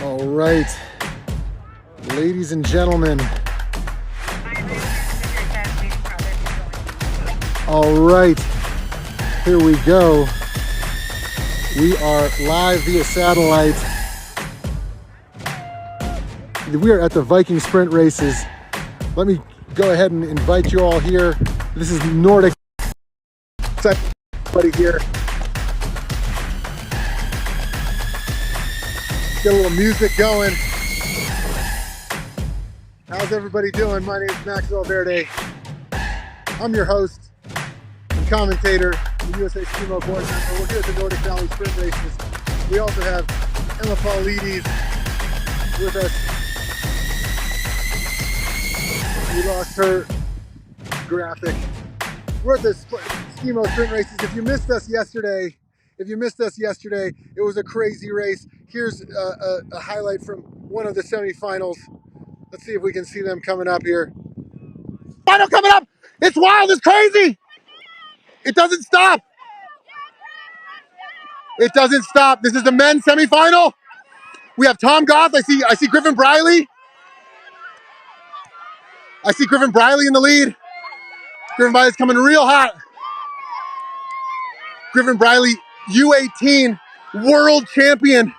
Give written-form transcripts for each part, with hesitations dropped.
All right, ladies and gentlemen. All right, here we go. We are live via satellite. We are at the Viking sprint races. Let me go ahead and invite you all here. This is Nordic. Everybody here. Get a little music going. How's everybody doing? My name is Maxwell Verde. I'm your host and commentator, the USA Skimo board member. We're here at the Nordic Valley Sprint Races. We also have Emma Paulides with us. We lost her graphic. We're at the Skimo Sprint Races. If you missed us yesterday, it was a crazy race. Here's a highlight from one of the semifinals. Let's see if we can see them coming up here. Final coming up! It's wild, it's crazy! It doesn't stop! It doesn't stop. This is the men's semifinal. We have Tom Goff. I see Griffin Briley. I see Griffin Briley in the lead. Griffin Briley's coming real hot. Griffin Briley, U18 world champion,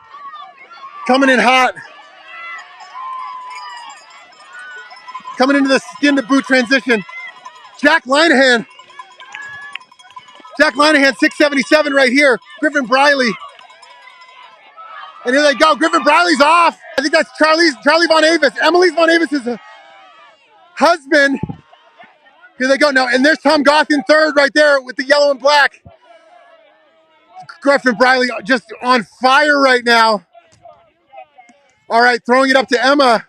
coming in hot. Coming into the skin to boot transition. Jack Linehan, 677 right here. Griffin Briley. And here they go. Griffin Briley's off. I think that's Charlie Von Avis. Emily Von Avis' husband. Here they go now. And there's Tom Goff in third right there with the yellow and black. Griffin Briley just on fire right now. All right, throwing it up to Emma.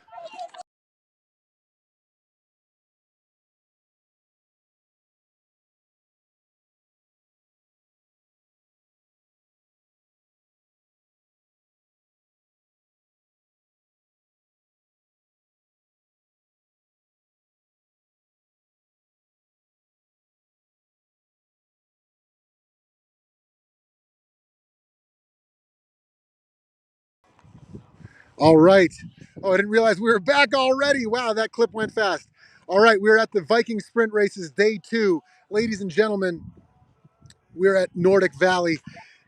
All right. Oh, I didn't realize we were back already. Wow, that clip went fast. All right, we're at the Viking Sprint Races, day 2. Ladies and gentlemen, we're at Nordic Valley.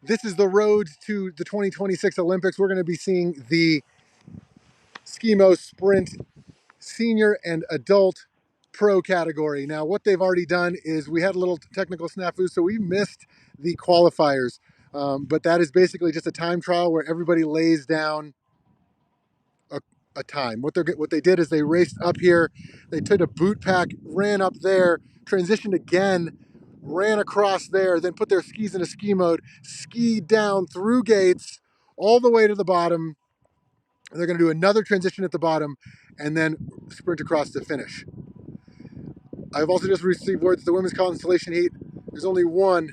This is the road to the 2026 Olympics. We're going to be seeing the Skimo Sprint Senior and Adult Pro category. Now, what they've already done is we had a little technical snafu, so we missed the qualifiers. But that is basically just a time trial where everybody lays down a time. What they did is they raced up here, they took a boot pack, ran up there, transitioned again, ran across there, then put their skis into ski mode, skied down through gates all the way to the bottom. They're going to do another transition at the bottom and then sprint across to finish. I've also just received word that the women's constellation heat, there's only 1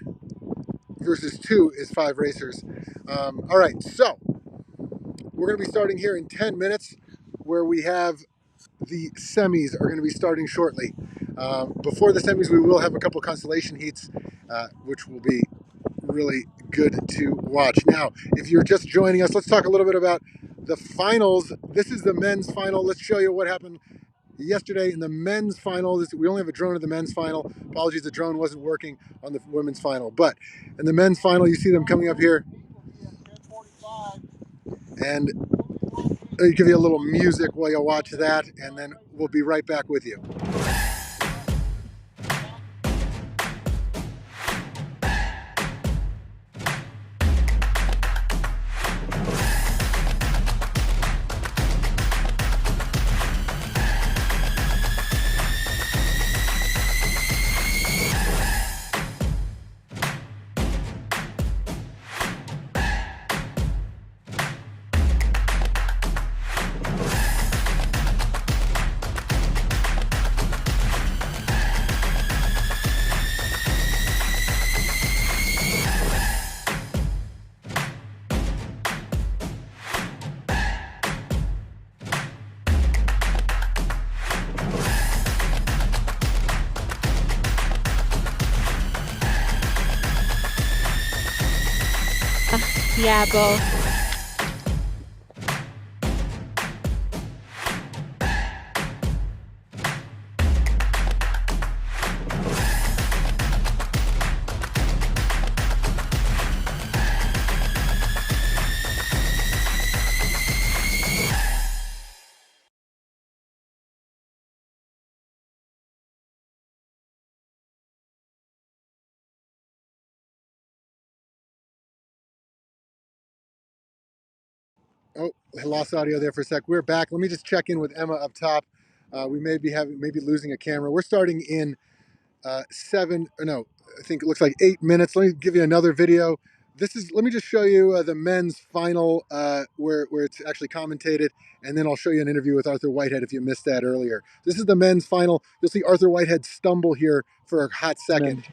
versus 2 is 5 racers. All right, so we're going to be starting here in 10 minutes, where we have the semis are going to be starting shortly. Before the semis, we will have a couple constellation heats, which will be really good to watch. Now, if you're just joining us, let's talk a little bit about the finals. This is the men's final. Let's show you what happened yesterday in the men's final. We only have a drone of the men's final. Apologies, the drone wasn't working on the women's final. But in the men's final, you see them coming up here. And I'll give you a little music while you watch that, and then we'll be right back with you. Yeah, both. Oh, I lost audio there for a sec. We're back. Let me just check in with Emma up top. We may be losing a camera. We're starting in I think it looks like 8 minutes. Let me give you another video. Let me just show you the men's final where it's actually commentated, and then I'll show you an interview with Arthur Whitehead if you missed that earlier. This is the men's final. You'll see Arthur Whitehead stumble here for a hot second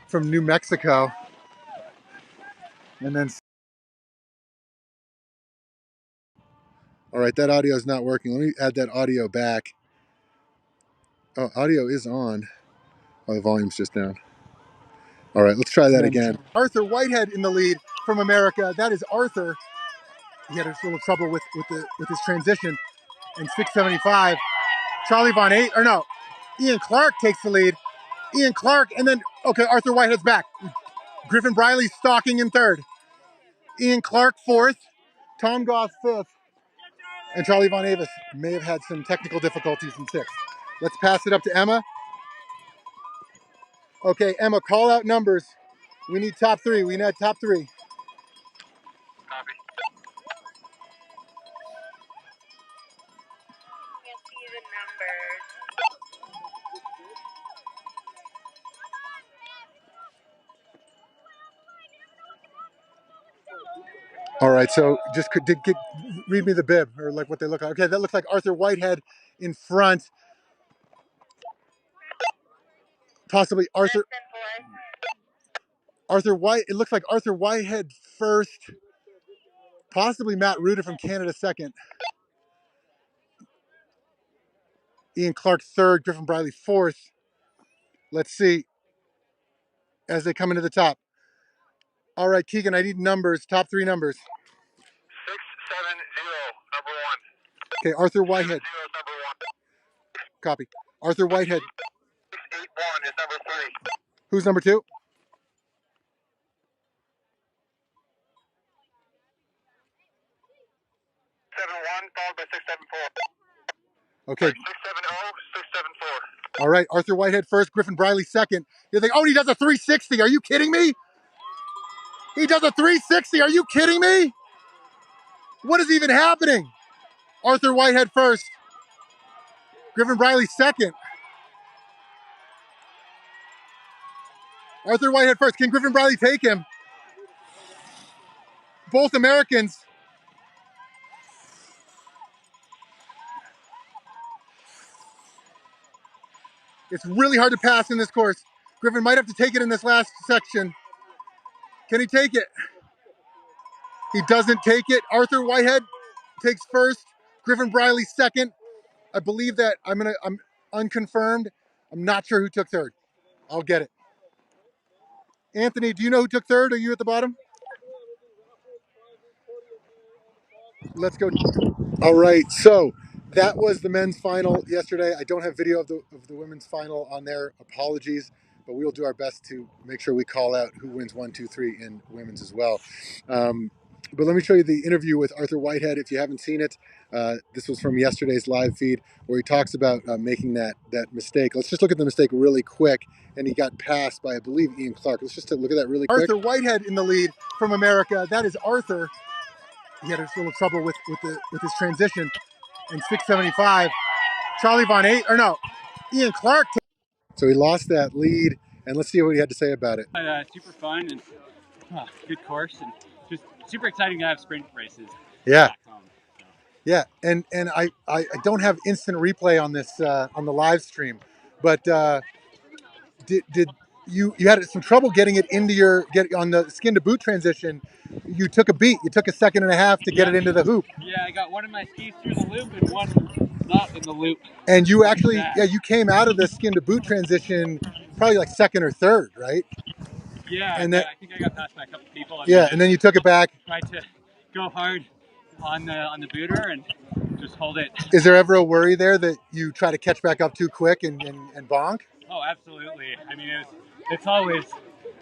from New Mexico. And then, all right, that audio is not working. Let me add that audio back. Oh, audio is on. Oh, the volume's just down. All right, let's try that again. Arthur Whitehead in the lead from America. That is Arthur. He had a little trouble with his transition. And 675. Charlie Von Eight, or no, Ian Clark takes the lead. Ian Clark, and then, okay, Arthur Whitehead's back. Griffin Briley stalking in third. Ian Clark fourth. Tom Goff fifth. And Charlie Von Avis may have had some technical difficulties in sixth. Let's pass it up to Emma. Okay, Emma, call out numbers. We need top three. We need top three. Copy. Can't see the numbers. All right, so just read me the bib, or like what they look like. Okay, that looks like Arthur Whitehead in front. Possibly Arthur White. It looks like Arthur Whitehead first. Possibly Matt Ruda from Canada second. Ian Clark third. Griffin Briley fourth. Let's see as they come into the top. All right, Keegan, I need numbers. Top three numbers. 670, number one. Okay, Arthur Whitehead. 70 is number one. Copy. Arthur Whitehead. 681 is number three. Who's number two? 71 followed by 674. Okay. 670, 674. All right, Arthur Whitehead first, Griffin Briley second. You're like, oh, he does a 360. Are you kidding me? He does a 360. Are you kidding me? What is even happening? Arthur Whitehead first. Griffin Briley second. Arthur Whitehead first. Can Griffin Briley take him? Both Americans. It's really hard to pass in this course. Griffin might have to take it in this last section. Can he take it? He doesn't take it. Arthur Whitehead takes first. Griffin Briley second. I believe that I'm unconfirmed. I'm not sure who took third. I'll get it. Anthony, do you know who took third? Are you at the bottom? Let's go. All right, so that was the men's final yesterday. I don't have video of the women's final on there. Apologies, but we will do our best to make sure we call out who wins 1, 2, 3 in women's as well. But let me show you the interview with Arthur Whitehead if you haven't seen it. This was from yesterday's live feed where he talks about making that mistake. Let's just look at the mistake really quick. And he got passed by, I believe, Ian Clark. Let's just look at that really quick. Arthur Whitehead in the lead from America. That is Arthur. He had a little trouble with his transition. And 675. Charlie Von Eight, or no, Ian Clark. So he lost that lead. And let's see what he had to say about it. Super fun and good course, and just super exciting to have sprint races. Yeah. Back home, so. Yeah, and I don't have instant replay on this on the live stream, but did you had some trouble getting it into on the skin to boot transition? You took a beat. You took a second and a half to get it into the hoop. Yeah, I got one of my skis through the loop and one not in the loop. And you actually, you came out of the skin to boot transition probably like second or third, right? Yeah, and then, I think I got passed by a couple people. And then you took it back. Tried to go hard on the booter and just hold it. Is there ever a worry there that you try to catch back up too quick and bonk? Oh, absolutely. I mean, it's always,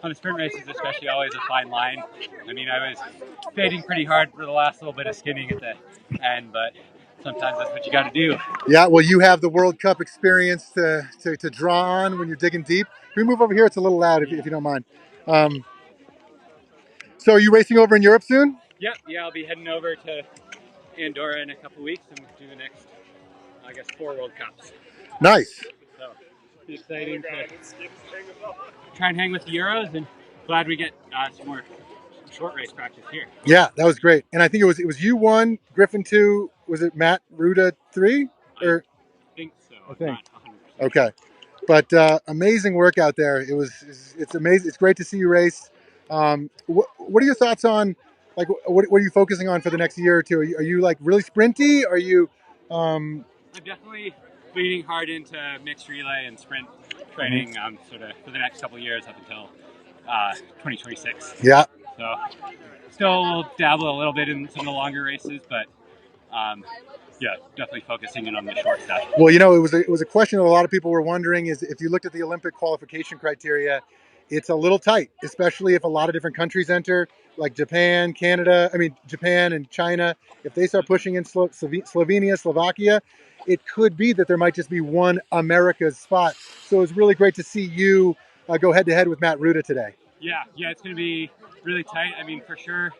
on the sprint races especially, always a fine line. I mean, I was fading pretty hard for the last little bit of skinning at the end, but sometimes that's what you got to do. Yeah, well, you have the World Cup experience to draw on when you're digging deep. Can we move over here? It's a little loud if you don't mind. So are you racing over in Europe soon? Yep, yeah, I'll be heading over to Andorra in a couple weeks, and we'll do the next, I guess, 4 World Cups. Nice. So it's exciting to try and hang with the Euros, and glad we get some more short race practice here. Yeah, that was great. And I think it was you 1, Griffin 2. Was it Matt Ruda 3? Or I think so. I think. Not 100%. Okay. But amazing work out there. It's amazing. It's great to see you race. What are your thoughts on, like, what are you focusing on for the next year or two? Are you like really sprinty? Are you? I'm definitely leaning hard into mixed relay and sprint training, sort of for the next couple of years up until 2026. Yeah. So still dabble a little bit in some of the longer races, but yeah, definitely focusing in on the short stuff. Well, you know, it was a question that a lot of people were wondering is if you looked at the Olympic qualification criteria, it's a little tight, especially if a lot of different countries enter, like Japan, Japan and China. If they start pushing in Slovenia, Slovakia, it could be that there might just be one America's spot. So it's really great to see you go head to head with Matt Ruda today. Yeah, it's going to be really tight. I mean, for sure,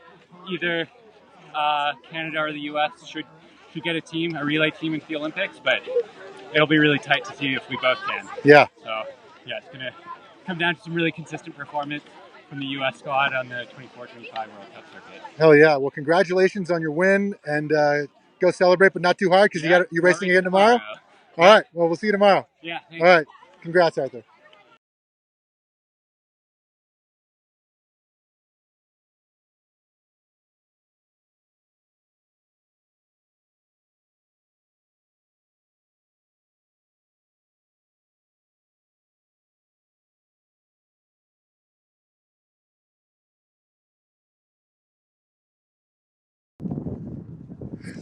either Canada or the U.S. should get a relay team into the Olympics, but it'll be really tight to see if we both can. Yeah. So, yeah, it's going to come down to some really consistent performance from the U.S. squad on the 24-25 World Cup circuit. Hell yeah. Well, congratulations on your win, and go celebrate, but not too hard because you're racing again tomorrow? All right. Well, we'll see you tomorrow. Yeah, thanks. All right. Congrats, Arthur.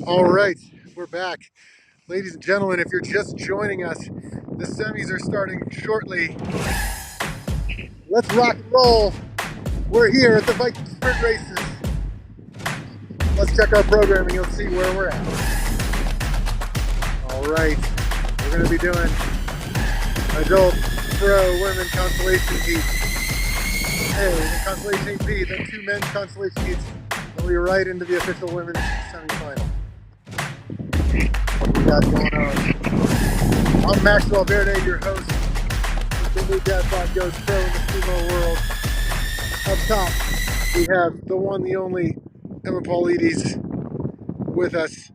All right, we're back. Ladies and gentlemen, if you're just joining us, the semis are starting shortly. Let's rock and roll. We're here at the Viking Sprint Races. Let's check our programming. You'll see where we're at. All right, we're going to be doing adult pro women consolation heat. The consolation heat B, then 2 men's consolation heats. Then we're right into the official women's semi-final. What we got going on? I'm Maxwell Verde, your host. The new Dad Bod Goes Pro in the sumo world. Up top, we have the one, the only Emma Paulides with us.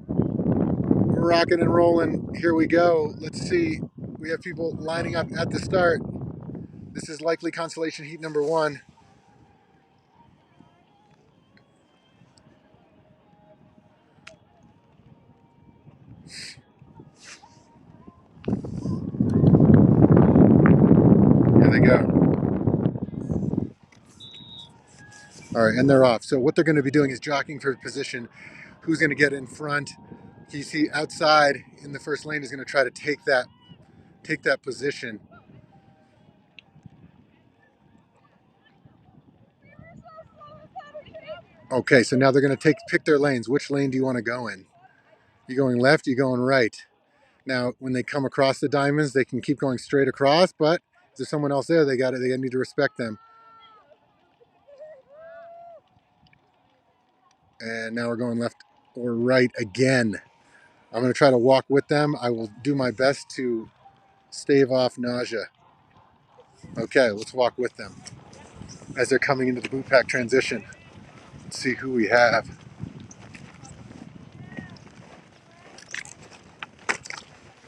We're rocking and rolling. Here we go. Let's see. We have people lining up at the start. This is likely consolation heat number 1. Here they go. All right, and they're off. So what they're going to be doing is jockeying for position. Who's going to get in front? You see outside in the first lane is going to try to take that position. Okay, so now they're going to pick their lanes. Which lane do you want to go in? You going left? You going right? Now, when they come across the diamonds, they can keep going straight across. But if there's someone else there, they need to respect them. And now we're going left or right again. I'm going to try to walk with them. I will do my best to stave off nausea. Okay, let's walk with them as they're coming into the boot pack transition. Let's see who we have.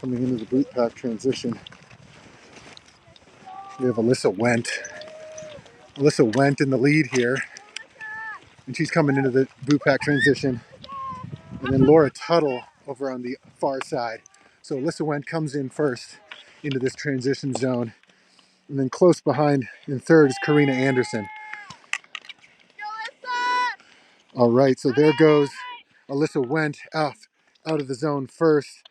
Coming into the boot pack transition, we have Alyssa Wendt. Alyssa Wendt in the lead here, and she's coming into the boot pack transition. And then Laura Tuttle over on the far side. So Alyssa Wendt comes in first into this transition zone. And then close behind in third is Karina Anderson. All right, so there goes Alyssa Wendt out of the zone first,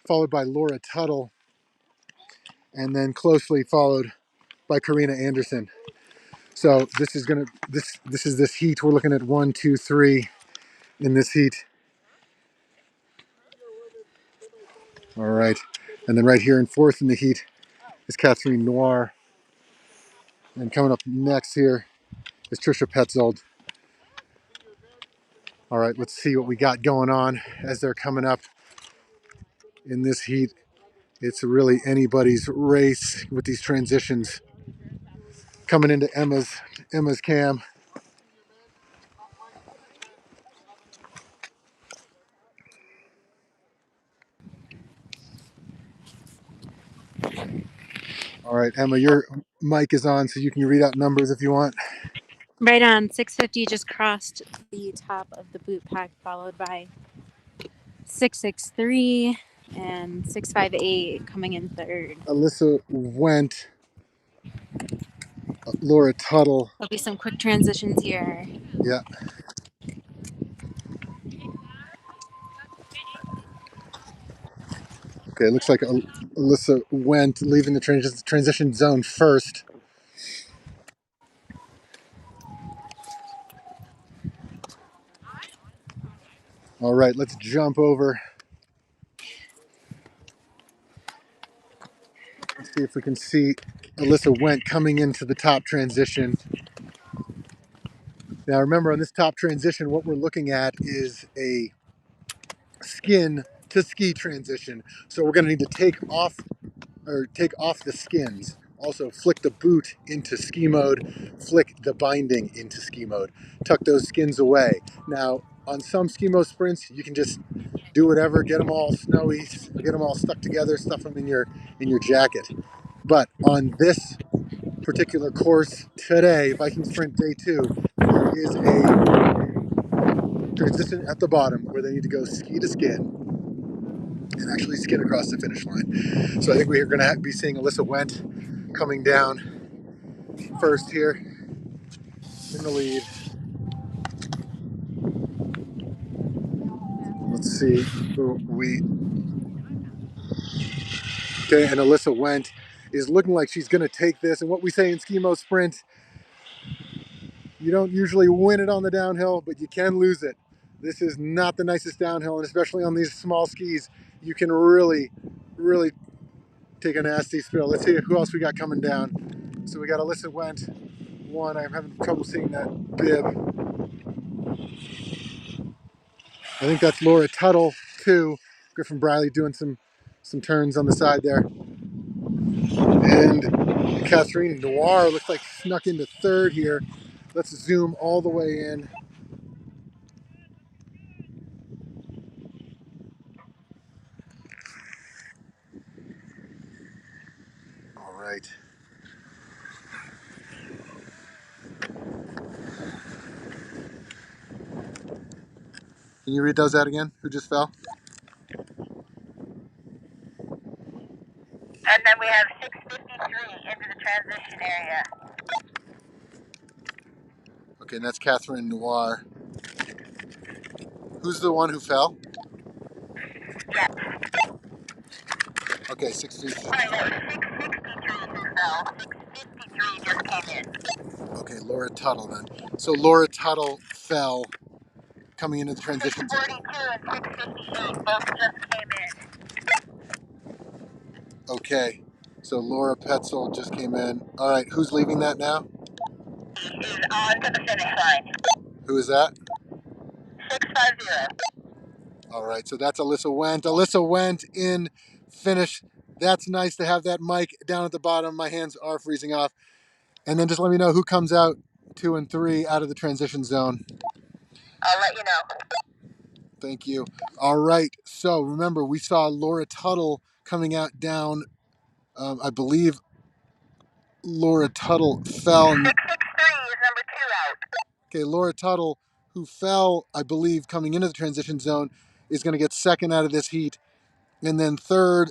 followed by Laura Tuttle, and then closely followed by Karina Anderson. So this is this heat. We're looking at 1, 2, 3 in this heat. All right, and then right here in fourth in the heat is Catherine Noir, and coming up next here is Trisha Petzold. All right, let's see what we got going on as they're coming up in this heat. It's really anybody's race with these transitions. Coming into Emma's cam. All right, Emma, your mic is on, so you can read out numbers if you want. Right on. 650 just crossed the top of the boot pack, followed by 663 and 658 coming in third. Alyssa went. Laura Tuttle. There'll be some quick transitions here. Yeah. Okay, looks like Alyssa went, leaving the transition zone first. All right, let's jump over. Let's see if we can see Alyssa went coming into the top transition. Now remember, on this top transition, what we're looking at is a skin to ski transition. So we're going to need to take off the skins. Also flick the boot into ski mode, flick the binding into ski mode. Tuck those skins away. Now, on some ski mode sprints, you can just do whatever, get them all snowy, get them all stuck together, stuff them in your jacket. But on this particular course today, Viking Sprint Day 2, there is a transition at the bottom where they need to go ski to skin and actually skid across the finish line. So I think we're going to be seeing Alyssa Wendt coming down first here in the lead. Let's see who we... Okay, and Alyssa Wendt is looking like she's going to take this. And what we say in Ski-Mo Sprint, you don't usually win it on the downhill, but you can lose it. This is not the nicest downhill, and especially on these small skis, you can really, really take a nasty spill. Let's see who else we got coming down. So we got Alyssa Wendt, one. I'm having trouble seeing that bib. I think that's Laura Tuttle, two. Griffin Briley doing some turns on the side there. And Catherine Noir looks like snuck into third here. Let's zoom all the way in. All right. Can you read those out again? Who just fell? And then we have 653 into the transition area. Okay, and that's Catherine Noir. Who's the one who fell? Yeah. Okay, 653. Sorry, no, 663 who fell. 653 just came in. Okay, Laura Tuttle then. So Laura Tuttle fell coming into the transition. 642 and 658 both just came in. Okay, so Laura Petzel just came in. All right, who's leaving that now? He is on to the finish line. Who is that? 650. All right, so that's Alyssa Wendt. Alyssa Wendt in finish. That's nice to have that mic down at the bottom. My hands are freezing off. And then just let me know who comes out 2 and 3 out of the transition zone. I'll let you know. Thank you. All right, so remember, we saw Laura Tuttle coming out down. I believe Laura Tuttle fell. 663 is number 2 out. Okay, Laura Tuttle, who fell, I believe, coming into the transition zone, is going to get second out of this heat. And then third,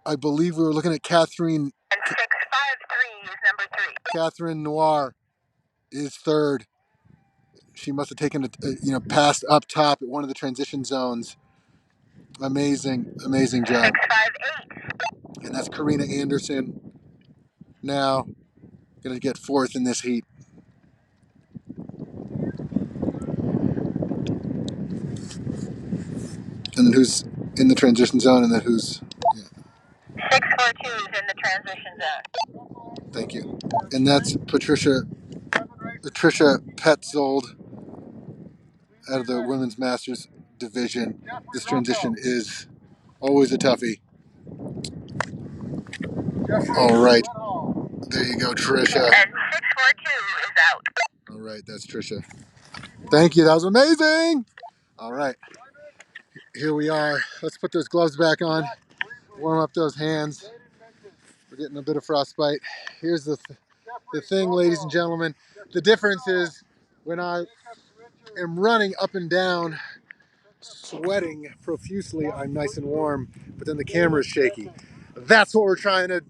I believe we were looking at Catherine. And 653 is number 3. Catherine Noir is third. She must have taken passed up top at one of the transition zones. Amazing, amazing job. 658. And that's Karina Anderson now going to get fourth in this heat. And then who's in the transition zone, and then who's... Yeah. 642 is in the transition zone. Thank you. And that's Patricia Petzold out of the women's masters division. This transition is always a toughie. All right. There you go, Trisha. And 642 is out. All right, that's Trisha. Thank you. That was amazing. All right. Here we are. Let's put those gloves back on. Warm up those hands. We're getting a bit of frostbite. Here's the thing, ladies and gentlemen. The difference is when I am running up and down, sweating profusely, I'm nice and warm, but then the camera is shaky. That's what we're trying to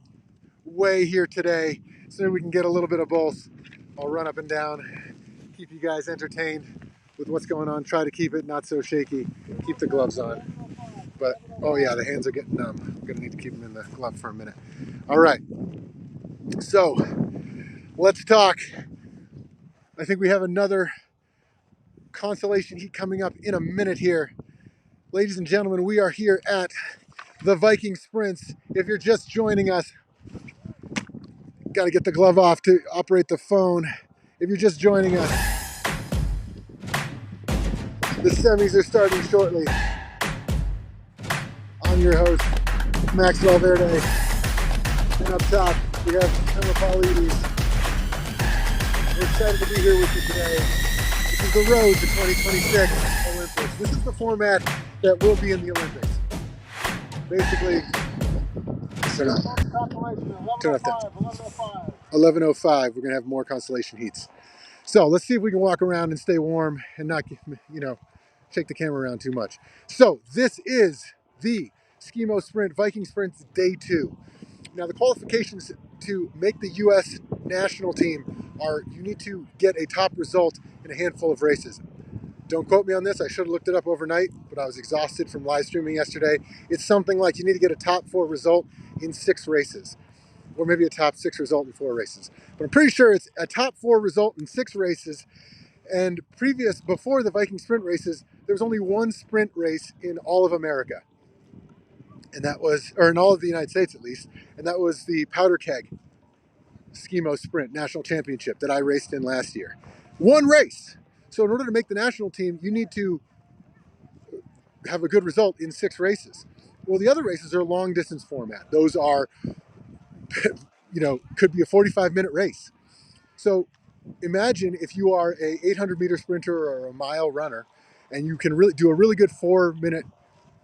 weigh here today, so we can get a little bit of both. I'll run up and down, keep you guys entertained with what's going on, try to keep it not so shaky, keep the gloves on. But, oh yeah, the hands are getting numb. I'm gonna need to keep them in the glove for a minute. All right, so let's talk. I think we have another consolation heat coming up in a minute here. Ladies and gentlemen, we are here at the Viking Sprints. If you're just joining us, got to get the glove off to operate the phone. If you're just joining us, the semis are starting shortly. I'm your host, Max Valverde. And up top, we have Emma Paulides. We're excited to be here with you today. This is the road to 2026 Olympics. This is the format that will be in the Olympics. Basically, turn off that. 11:05. We're gonna have more constellation heats. So let's see if we can walk around and stay warm and not, shake the camera around too much. So this is the Skimo Sprint, Viking Sprints Day 2. Now the qualifications to make the U.S. national team are you need to get a top result in a handful of races. Don't quote me on this. I should have looked it up overnight, but I was exhausted from live streaming yesterday. It's something like you need to get a top 4 result in 6 races, or maybe a top 6 result in 4 races. But I'm pretty sure it's a top 4 result in 6 races. And before the Viking sprint races, there was only one sprint race in all of America. And that was, or in all of the United States at least, and that was the Powder Keg Skimo Sprint National Championship that I raced in last year. One race. So in order to make the national team, you need to have a good result in 6 races. Well, the other races are long distance format. Those are, could be a 45-minute race. So imagine if you are a 800-meter sprinter or a mile runner, and you can really do a really good 4-minute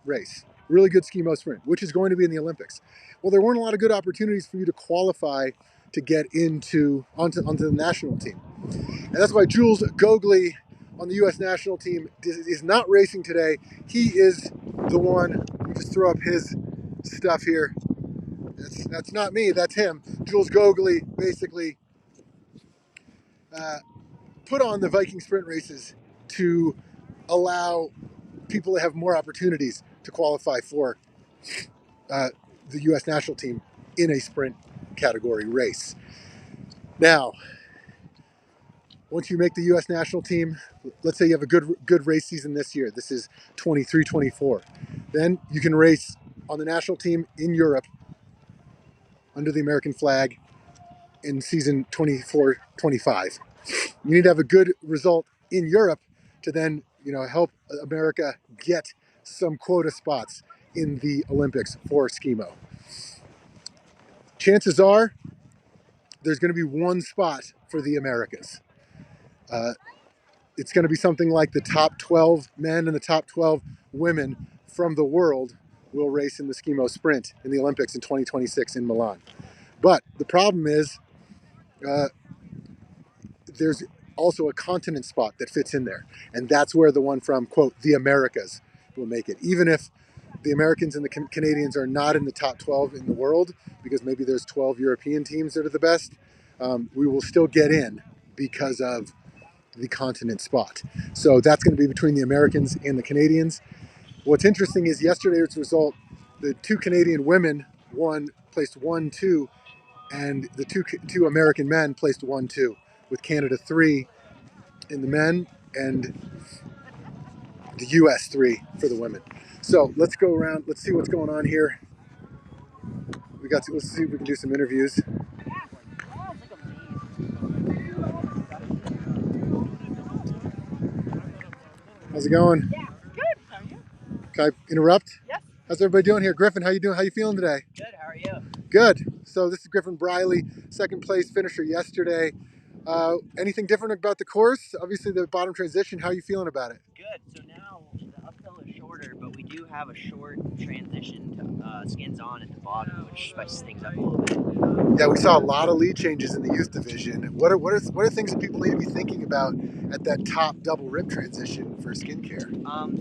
race, really good Skimo sprint, which is going to be in the Olympics. Well, there weren't a lot of good opportunities for you to qualify to get onto the national team. And that's why Jules Gogli on the U.S. national team is not racing today. He is the one. Let me just throw up his stuff here. That's not me, that's him. Jules Gogli basically put on the Viking sprint races to allow people to have more opportunities to qualify for the U.S. national team in a sprint category race. Now, once you make the U.S. national team, let's say you have a good race season this year. This is 23-24. Then you can race on the national team in Europe under the American flag in season 24-25. You need to have a good result in Europe to then, help America get some quota spots in the Olympics for Skimo. Chances are there's going to be one spot for the Americas. It's going to be something like the top 12 men and the top 12 women from the world will race in the Skimo Sprint in the Olympics in 2026 in Milan. But the problem is there's also a continent spot that fits in there. And that's where the one from, quote, the Americas will make it. Even if the Americans and the Canadians are not in the top 12 in the world, because maybe there's 12 European teams that are the best, we will still get in because of the continent spot. So that's going to be between the Americans and the Canadians. What's interesting is yesterday's result, the 2 Canadian women placed 1, 2, and the two American men placed 1, 2, with Canada 3 in the men and the US 3 for the women. So let's go around, let's see what's going on here. Let's see if we can do some interviews. How's it going? Good. How are you? Can I interrupt? Yes. How's everybody doing here? Griffin, how you doing? How you feeling today? Good. How are you? Good. So this is Griffin Briley, second place finisher yesterday. Anything different about the course? Obviously the bottom transition. How are you feeling about it? Good. So now the uphill is shorter, but we do have a short transition to skins on at the bottom, which spices things up a little bit. Yeah, we saw a lot of lead changes in the youth division. What are things that people need to be thinking about at that top double rip transition for skincare?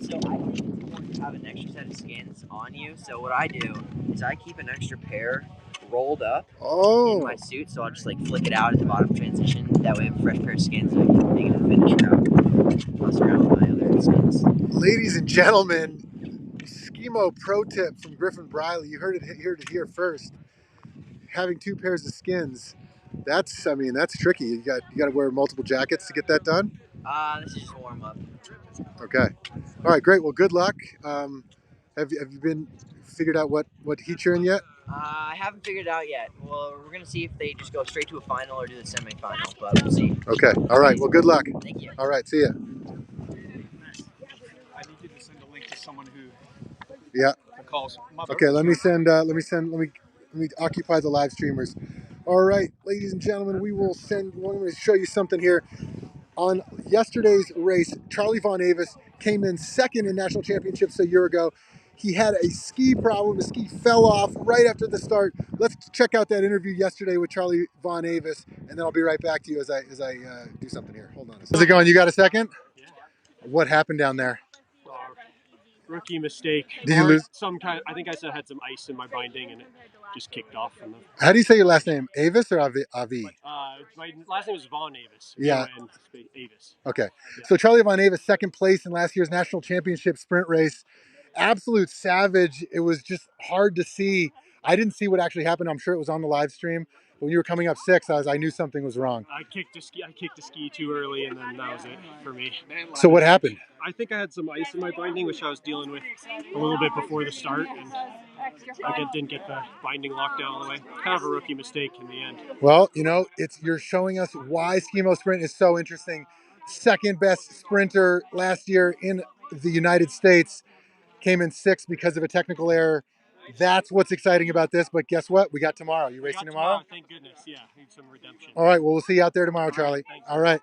So I think it's important to have an extra set of skins on you. So what I do is I keep an extra pair rolled up in my suit, so I'll just like flick it out at the bottom transition. That way I have a fresh pair of skins and I can make it a finish out. Toss around with my other skins. Ladies and gentlemen, Schemo pro tip from Griffin Briley. You heard it here first. Having two pairs of skins, that's tricky. You got to wear multiple jackets to get that done. This is just warm up. Okay. All right, great. Well, good luck. Have you been figured out what heat you're in yet? I haven't figured it out yet. Well, we're gonna see if they just go straight to a final or do the semi-final, but we'll see. Okay. All right. Well, good luck. Thank you. All right. See ya. I need you to send a link to someone who Yeah. calls mother. Okay. Let me occupy the live streamers. All right, ladies and gentlemen, we will send. I'm going to show you something here. On yesterday's race, Charlie Von Avis came in second in national championships a year ago. He had a ski problem. His ski fell off right after the start. Let's check out that interview yesterday with Charlie Von Avis, and then I'll be right back to you as I do something here. Hold on a second. How's it going? You got a second? Yeah. What happened down there? Rookie mistake. Did you lose? Some kind. I think I had some ice in my binding and it just kicked off. From the, How do you say your last name? Avis or Avi? my last name is Von Avis. Yeah. Avis. Okay. Yeah. So Charlie Von Avis, second place in last year's national championship sprint race. Absolute savage. It was just hard to see. I didn't see what actually happened. I'm sure it was on the live stream. When you were coming up sixth, I knew something was wrong. I kicked the ski too early, and then that was it for me. So what happened? I think I had some ice in my binding, which I was dealing with a little bit before the start, and I didn't get the binding locked down all the way. Kind of a rookie mistake in the end. Well, you're showing us why Schemo Sprint is so interesting. Second best sprinter last year in the United States, came in sixth because of a technical error. That's what's exciting about this. But guess what? We got tomorrow. You racing tomorrow? Thank goodness. Yeah, need some redemption. All right. Well, we'll see you out there tomorrow, Charlie. All right.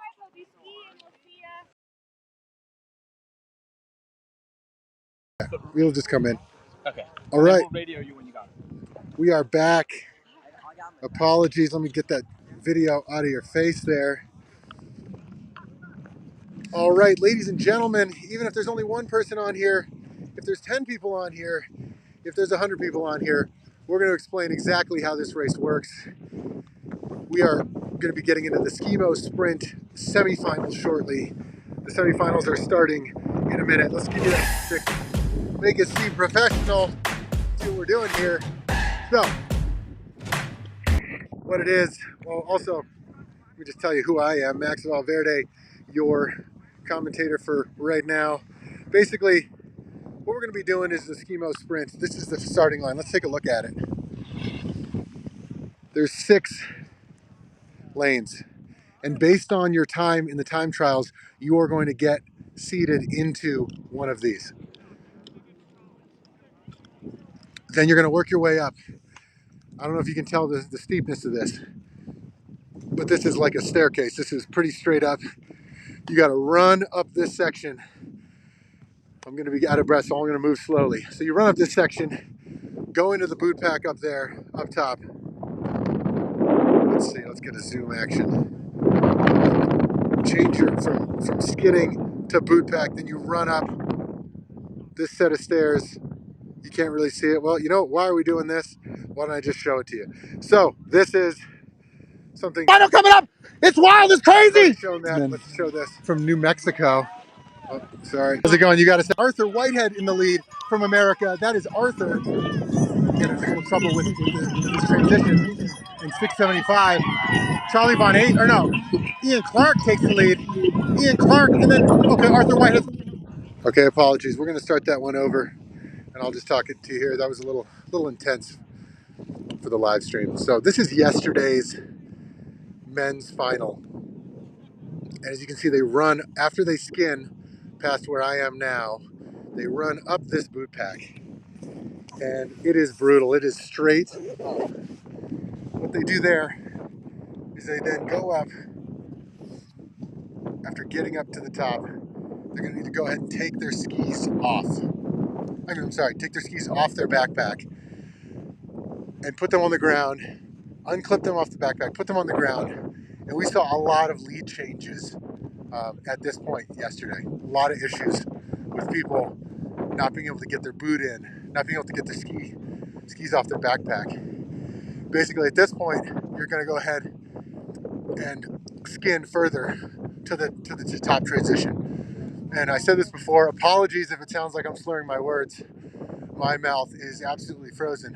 We'll just come in. Okay. All right. We'll radio you when you got it. We are back. Apologies. Let me get that video out of your face there. All right, ladies and gentlemen, even if there's only one person on here, if there's 10 people on here, if there's 100 people on here, we're going to explain exactly how this race works. We are going to be getting into the Schemo Sprint semifinals shortly. The semifinals are starting in a minute. Let's give you that music. Make it seem professional. See what we're doing here. So, what it is, well, also, let me just tell you who I am. Max Valverde, your commentator for right now. Basically, what we're going to be doing is the Schemo Sprint. This is the starting line. Let's take a look at it. There's 6 lanes. And based on your time in the time trials, you are going to get seated into one of these. Then you're going to work your way up. I don't know if you can tell the steepness of this, but this is like a staircase. This is pretty straight up. You got to run up this section. I'm going to be out of breath, so I'm going to move slowly. So you run up this section, go into the boot pack up there, up top. Let's see, let's get a zoom action. Change your from skidding to boot pack, then you run up this set of stairs. You can't really see it. Well, why are we doing this? Why don't I just show it to you? So this is something. Final coming up! It's wild, it's crazy! Let's show this. From New Mexico. Oh, sorry. How's it going? You got to say Arthur Whitehead in the lead from America. That is Arthur. Getting a little trouble with his transition in 675. Charlie Von Avis, or no, Ian Clark takes the lead. Ian Clark, and then, okay, Arthur Whitehead. Okay, apologies. We're going to start that one over, and I'll just talk it to you here. That was a little intense for the live stream. So this is yesterday's men's final. And as you can see, they run, after they skin, past where I am now, they run up this boot pack, and it is brutal. It is straight. What they do there is they then go up. After getting up to the top, they're going to need to go ahead and take their skis off. Take their skis off their backpack and put them on the ground, unclip them off the backpack, put them on the ground. And we saw a lot of lead changes at this point yesterday. A lot of issues with people not being able to get their boot in, not being able to get their skis off their backpack. Basically, at this point, you're going to go ahead and skin further to the top transition. And I said this before, apologies if it sounds like I'm slurring my words. My mouth is absolutely frozen.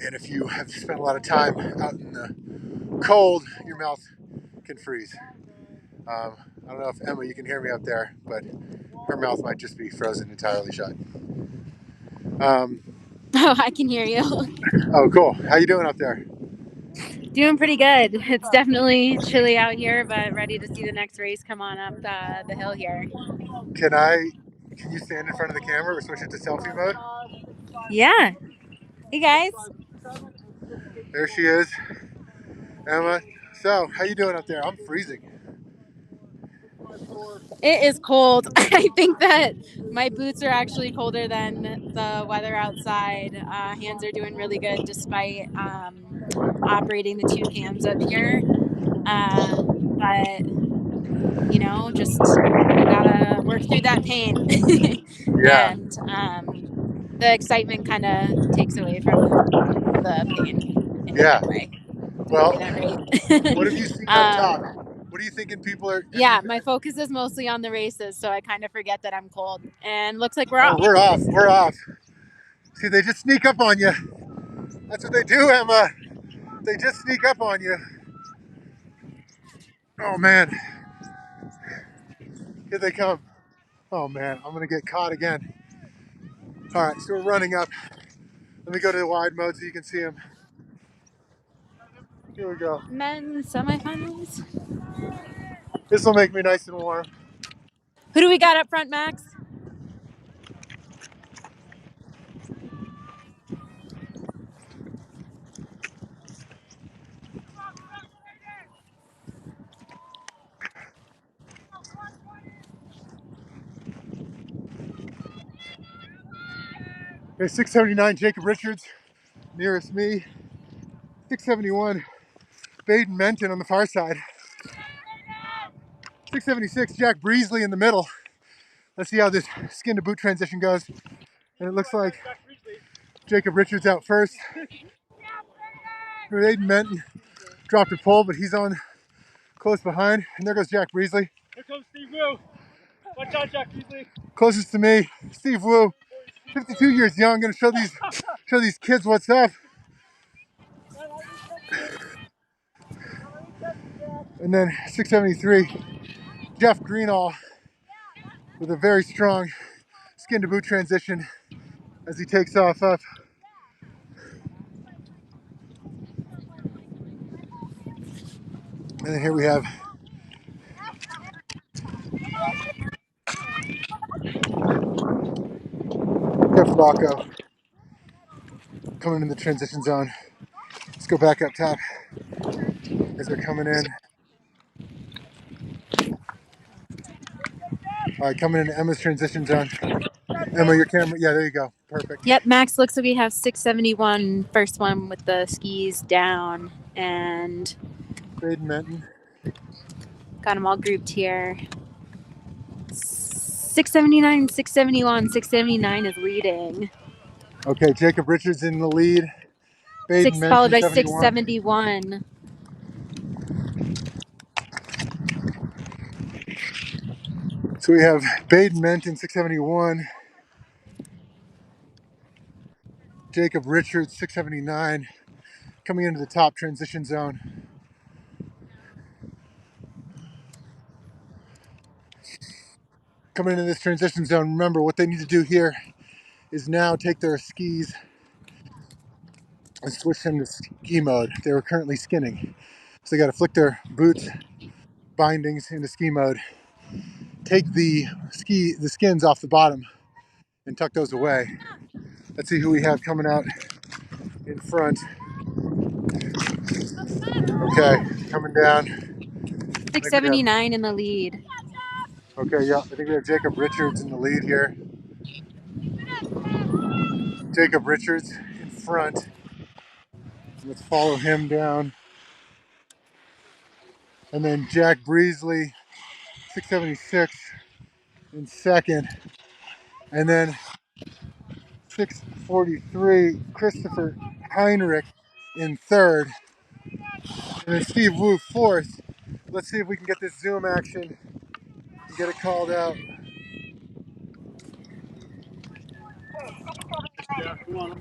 And if you have spent a lot of time out in the cold, your mouth can freeze. I don't know if Emma, you can hear me up there, but her mouth might just be frozen entirely shut. Oh, I can hear you. Oh, cool. How you doing up there? Doing pretty good. It's definitely chilly out here, but ready to see the next race come on up the hill here. Can you stand in front of the camera or switch it to selfie mode? Yeah. Hey guys. There she is, Emma. So, how you doing up there? I'm freezing. It is cold. I think that my boots are actually colder than the weather outside. Hands are doing really good despite operating the two cams up here. But you know, just you gotta work through that pain. Yeah. And the excitement kind of takes away from the pain in a Yeah. good way. Well, Isn't that right? what have you seen up top? What are you thinking people are? Yeah, my focus is mostly on the races, so I kind of forget that I'm cold. And looks like we're off. We're off. We're off. See, they just sneak up on you. That's what they do, Emma. They just sneak up on you. Oh, man. Here they come. Oh, man. I'm going to get caught again. All right, so we're running up. Let me go to the wide mode so you can see them. Here we go. Men's semifinals. This will make me nice and warm. Who do we got up front, Max? Okay, 679, Jacob Richards, nearest me. 671, Baden Menton on the far side. 676, Jack Breesley in the middle. Let's see how this skin to boot transition goes. And it looks like Jacob Richards out first. Baden Menton dropped a pole, but he's on close behind. And there goes Jack Breesley. Here comes Steve Wu. Watch out, Jack Beasley. Closest to me, Steve Wu, 52 years young. Gonna show these kids what's up. And then 673, Jeff Greenall with a very strong skin to boot transition as he takes off up. And then here we have Jeff Rocco coming in the transition zone. Let's go back up top as they're coming in. All right, coming into Emma's transition zone. Emma, your camera. Yeah, there you go. Perfect. Yep, Max, looks like we have 671, first one with the skis down, and Baden Menton. got them all grouped here. 679, 671, 679 is leading. Okay, Jacob Richards in the lead. Baden Menton, Followed by 71. 671. So we have Baden Menton, 671. Jacob Richards, 679, coming into the top transition zone. Coming into this transition zone, remember what they need to do here is now take their skis and switch them to ski mode. They were currently skinning. So they got to flick their boots bindings into ski mode take the skins off the bottom and tuck those away. Let's see who we have coming out in front. Okay, coming down. 679 in the lead. Okay, yeah, I think we have Jacob Richards in the lead here. Jacob Richards in front. Let's follow him down. And then Jack Breesley, 676 in second. And then 643, Christopher Heinrich in third. And then Steve Wu fourth. Let's see if we can get this zoom action and get it called out. Yeah, come on, up.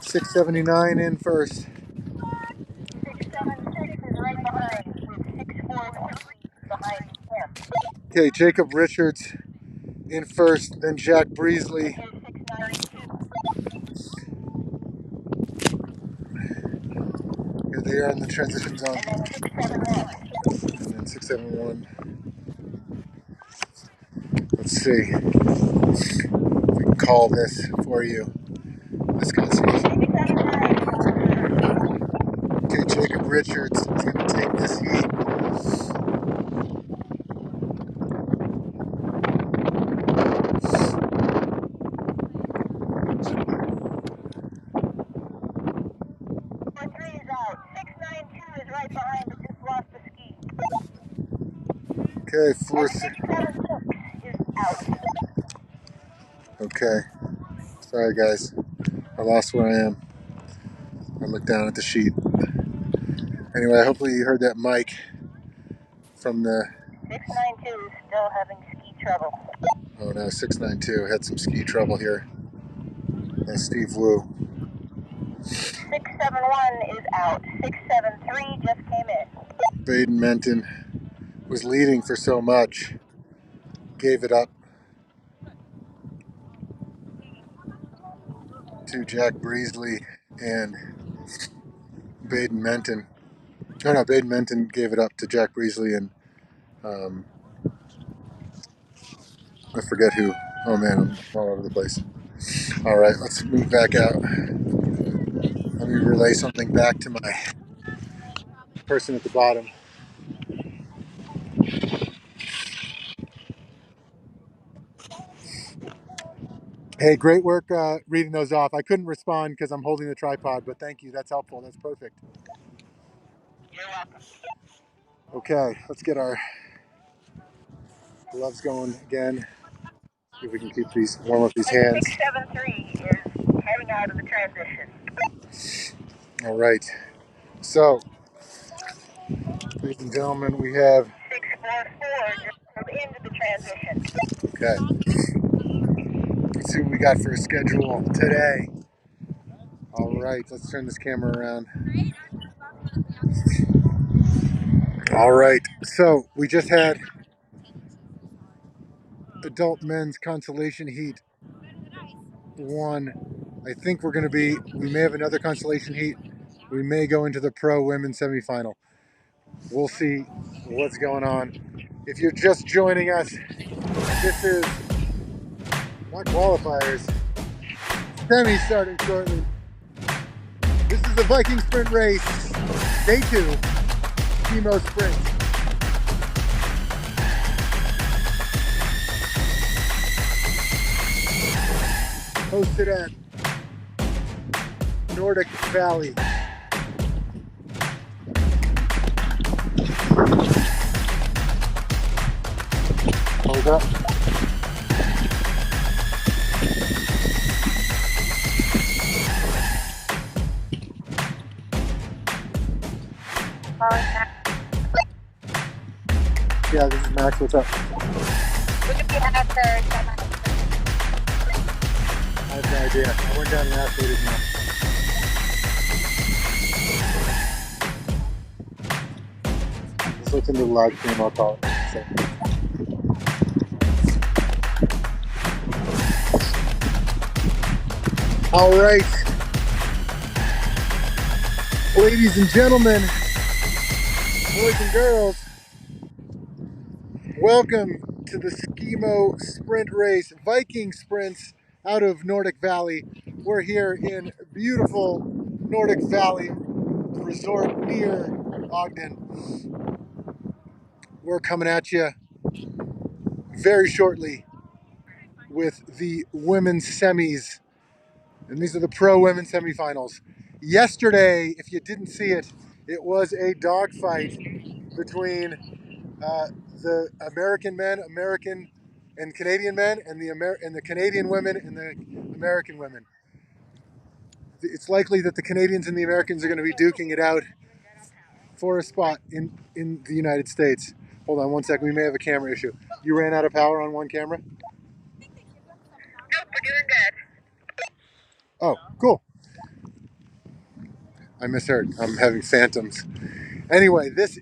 679 in first. 676 is right behind with 643 behind him. Okay, Jacob Richards in first, then Jack Breesley. Here's 692. Here they are in the transition zone. And then 671. And then 671. Let's see if we can call this for you. This constellation. 679. Okay, Jacob Richards is going to take this heat. Three is out. 692 is right behind, but just lost the ski. Okay, And 676 is out. Okay, sorry guys, I lost where I am. I looked down at the sheet. Anyway, hopefully you heard that mic from the. 692 is still having ski trouble. Oh no, 692 had some ski trouble here. That's Steve Wu. 671 is out. 673 just came in. Baden Menton was leading for so much, gave it up to Jack Breesley and Baden Menton. Oh no, Baden Menton gave it up to Jack Breesley and I forget who. Oh man, I'm all over the place. All right, let's move back out. Let me relay something back to my person at the bottom. Hey, great work reading those off. I couldn't respond because I'm holding the tripod, but thank you. That's helpful. That's perfect. You're welcome. Okay, let's get our gloves going again. See if we can keep these warm up these hands. 673 is heading out of the transition. All right. So, ladies and gentlemen, we have 644 just moved into the transition. okay. Let's see what we got for a schedule today. All right, let's turn this camera around. All right, so we just had adult men's consolation heat 1. I think we may have another consolation heat. We may go into the pro women's semifinal. We'll see what's going on. If you're just joining us, this is not qualifiers. Semi starting shortly. This is the Viking Sprint Race, Day 2, Chemo Sprint. Hosted at Nordic Valley. Hold up. Yeah, this is Max. What's up? Would you be after semi? I have no idea. I went down and asked, they didn't know. Let's look into the live stream, I'll call it. So. All right. Ladies and gentlemen, boys and girls, Welcome to the Skimo Sprint Race, Viking Sprints out of Nordic Valley. We're here in beautiful Nordic Valley Resort near Ogden. We're coming at you very shortly with the women's semis, and these are the pro women's semifinals. Yesterday, if you didn't see it, it was a dogfight between the American men, American and Canadian men, and the Canadian women and the American women. It's likely that the Canadians and the Americans are going to be duking it out for a spot in the United States. Hold on one second. We may have a camera issue. You ran out of power on one camera? Nope, we're doing good. Oh, cool. I misheard. I'm having phantoms. Anyway, these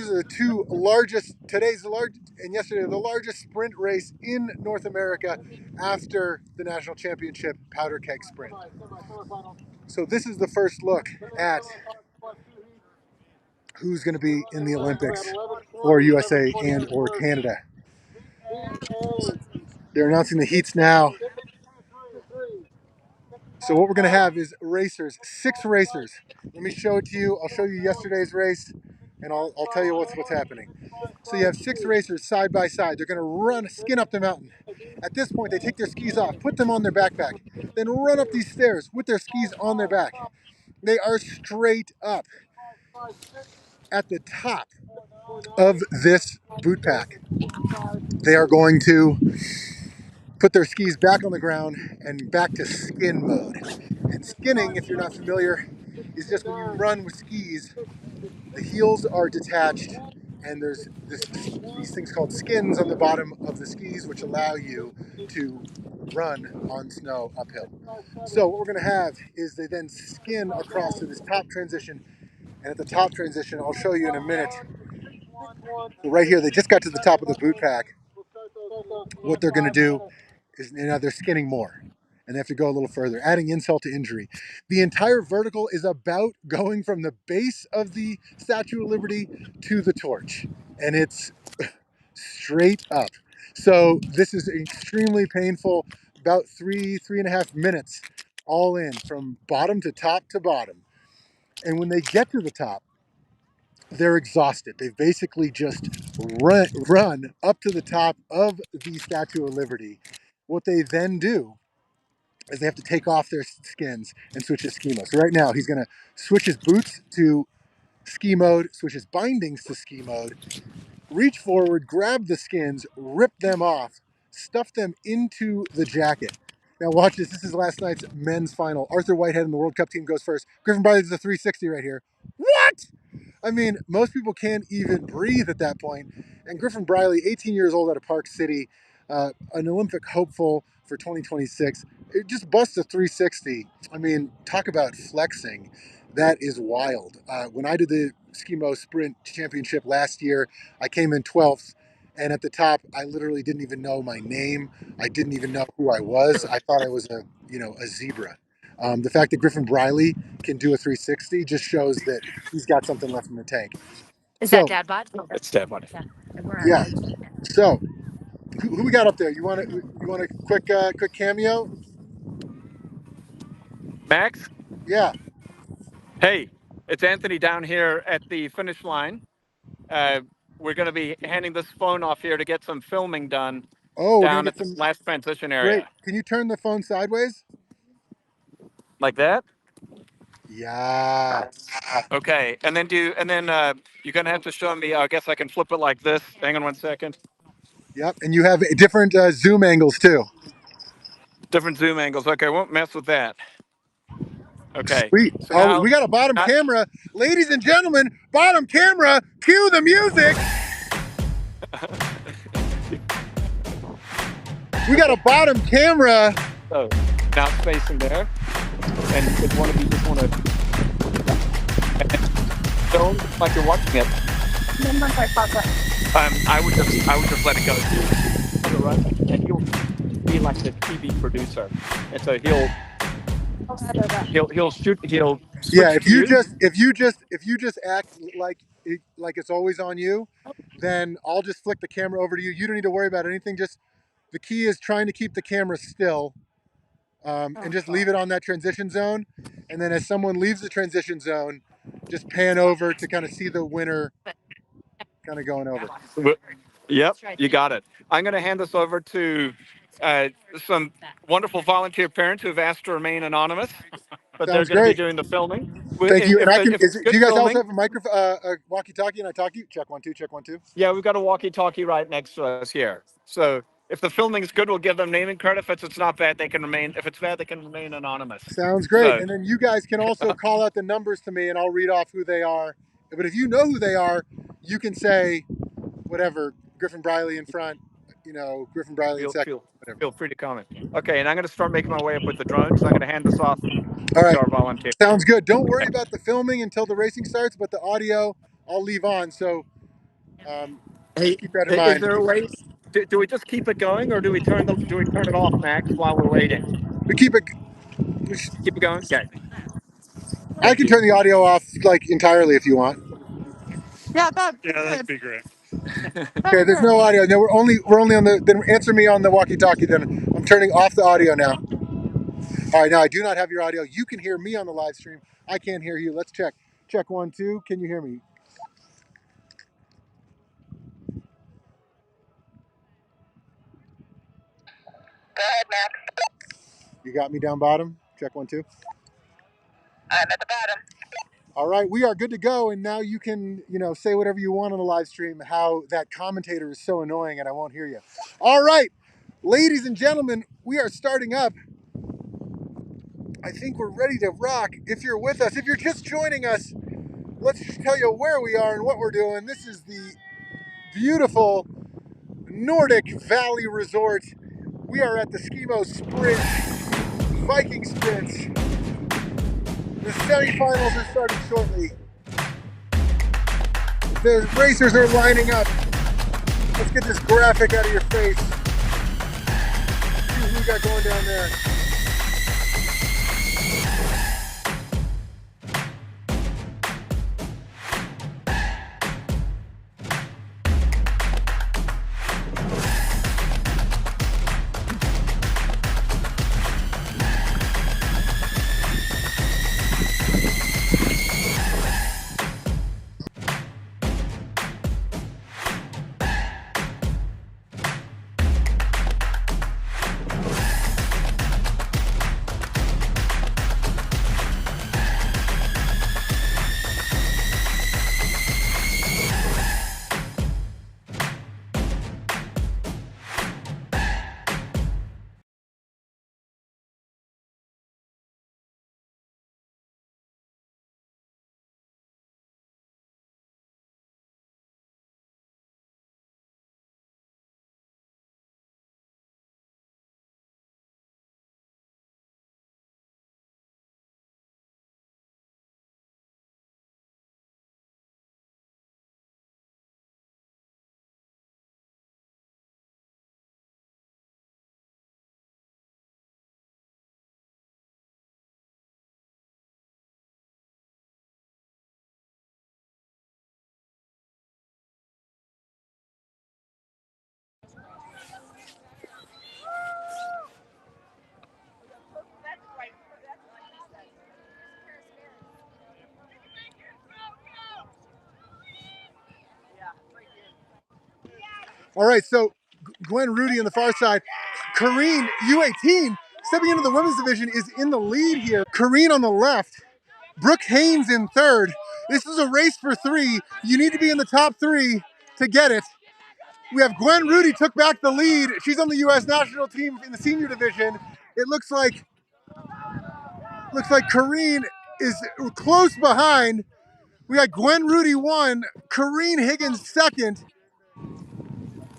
are the two largest, today's the largest, and yesterday the largest sprint race in North America after the national championship powder keg sprint. So this is the first look at who's going to be in the Olympics for USA and or Canada. They're announcing the heats now. So what we're going to have is racers, 6 racers. Let me show it to you. I'll show you yesterday's race, and I'll tell you what's happening. So you have 6 racers side by side. They're going to skin up the mountain. At this point, they take their skis off, put them on their backpack, then run up these stairs with their skis on their back. They are straight up at the top of this boot pack. They are going to put their skis back on the ground and back to skin mode. And skinning, if you're not familiar, is just when you run with skis, the heels are detached and there's these things called skins on the bottom of the skis which allow you to run on snow uphill. So what we're going to have is they then skin across to this top transition, and at the top transition, I'll show you in a minute. So right here, they just got to the top of the boot pack. What they're going to do is now they're skinning more, and they have to go a little further, adding insult to injury. The entire vertical is about going from the base of the Statue of Liberty to the torch, and it's straight up. So this is extremely painful, about 3.5 minutes all in from bottom to top to bottom. And when they get to the top, they're exhausted. They've basically just run up to the top of the Statue of Liberty. What they then do is they have to take off their skins and switch to ski mode. So right now he's going to switch his boots to ski mode, switch his bindings to ski mode, reach forward, grab the skins, rip them off, stuff them into the jacket. Now watch this. This is last night's men's final. Arthur Whitehead and the World Cup team goes first. Griffin Briley does a 360 right here. What? I mean, most people can't even breathe at that point. And Griffin Briley, 18 years old out of Park City, an Olympic hopeful for 2026, it just busts a 360. I mean, talk about flexing. That is wild. When I did the Skimo Sprint Championship last year, I came in 12th. And at the top, I literally didn't even know my name. I didn't even know who I was. I thought I was a zebra. The fact that Griffin Briley can do a 360 just shows that he's got something left in the tank. Is that So, Dad Bod? It's Dad Bod. Yeah. And we're yeah. So, who we got up there? You want a quick cameo? Max, Yeah. hey, it's Anthony down here at the finish line. We're going to be handing this phone off here to get some filming done Oh, we're gonna down get at this some. last transition Great. area. Can you turn the phone sideways? Like that? Yeah. Okay. And then you're going to have to show me, I guess I can flip it like this. Hang on one second. Yep. And you have different zoom angles too. Different zoom angles. Okay, won't mess with that. Okay. Sweet. So Oh, now, we got a bottom I, camera, ladies and gentlemen. Bottom camera. Cue the music. We got a bottom camera. so now it's facing there. And if one of you just want to film like you're watching it, I would just let it go. And he'll be like the TV producer, and so he'll He'll shoot. He'll Yeah, switch to you. if you just act like it's always on you, then I'll just flick the camera over to you. You don't need to worry about anything. Just the key is trying to keep the camera still, and just leave it on that transition zone. And then as someone leaves the transition zone, just pan over to kind of see the winner kind of going over. Yep, you got it. I'm going to hand this over to uh, some wonderful volunteer parents who have asked to remain anonymous, but they're Sounds going to be great. doing the filming. Thank you. And I can. If it's Do good you guys also filming, have a microphone, a walkie-talkie, and I talk to you? Check 1 2. Check 1 2. yeah, we've got a walkie-talkie right next to us here. So if the filming is good, we'll give them naming credit. If it's not bad, they can remain. If it's bad, they can remain anonymous. Sounds great. So And then you guys can also call out the numbers to me, and I'll read off who they are. But if you know who they are, you can say whatever. Griffin Briley in front. Griffin Briley in feel second. feel Whatever. feel free to comment. Okay, and I'm going to start making my way up with the drone. So I'm going to hand this off All to right. our volunteer. Sounds good. Don't worry about the filming until the racing starts, but the audio I'll leave on. So Hey, just keep that in is mind. there a way? Do we just keep it going, or do we turn it off, Max, while we're waiting? We keep it. Keep it going. Okay. I Thank can you. turn the audio off like entirely if you want. Yeah, that'd be great. Okay, there's no audio. No, we're only on the. Then answer me on the walkie-talkie. Then I'm turning off the audio now. All right, now I do not have your audio. You can hear me on the live stream. I can't hear you. Let's check. Check 1 2. Can you hear me? Go ahead, Max. You got me down bottom. Check 1 2. I'm at the bottom. All right, we are good to go. And now you can, say whatever you want on the live stream. How that commentator is so annoying, and I won't hear you. All right, ladies and gentlemen, we are starting up. I think we're ready to rock. If you're with us, if you're just joining us, let's tell you where we are and what we're doing. This is the beautiful Nordic Valley Resort. We are at the Skimo Sprint, Viking Sprints. The semi-finals are starting shortly. The racers are lining up. Let's get this graphic out of your face. See who we got going down there. All right, so Gwen Rudy on the far side. Kareen, U18, stepping into the women's division, is in the lead here. Kareen on the left. Brooke Haynes in third. This is a race for three. You need to be in the top three to get it. We have Gwen Rudy took back the lead. She's on the U.S. national team in the senior division. It looks like Kareen is close behind. We got Gwen Rudy one, Kareen Higgins second,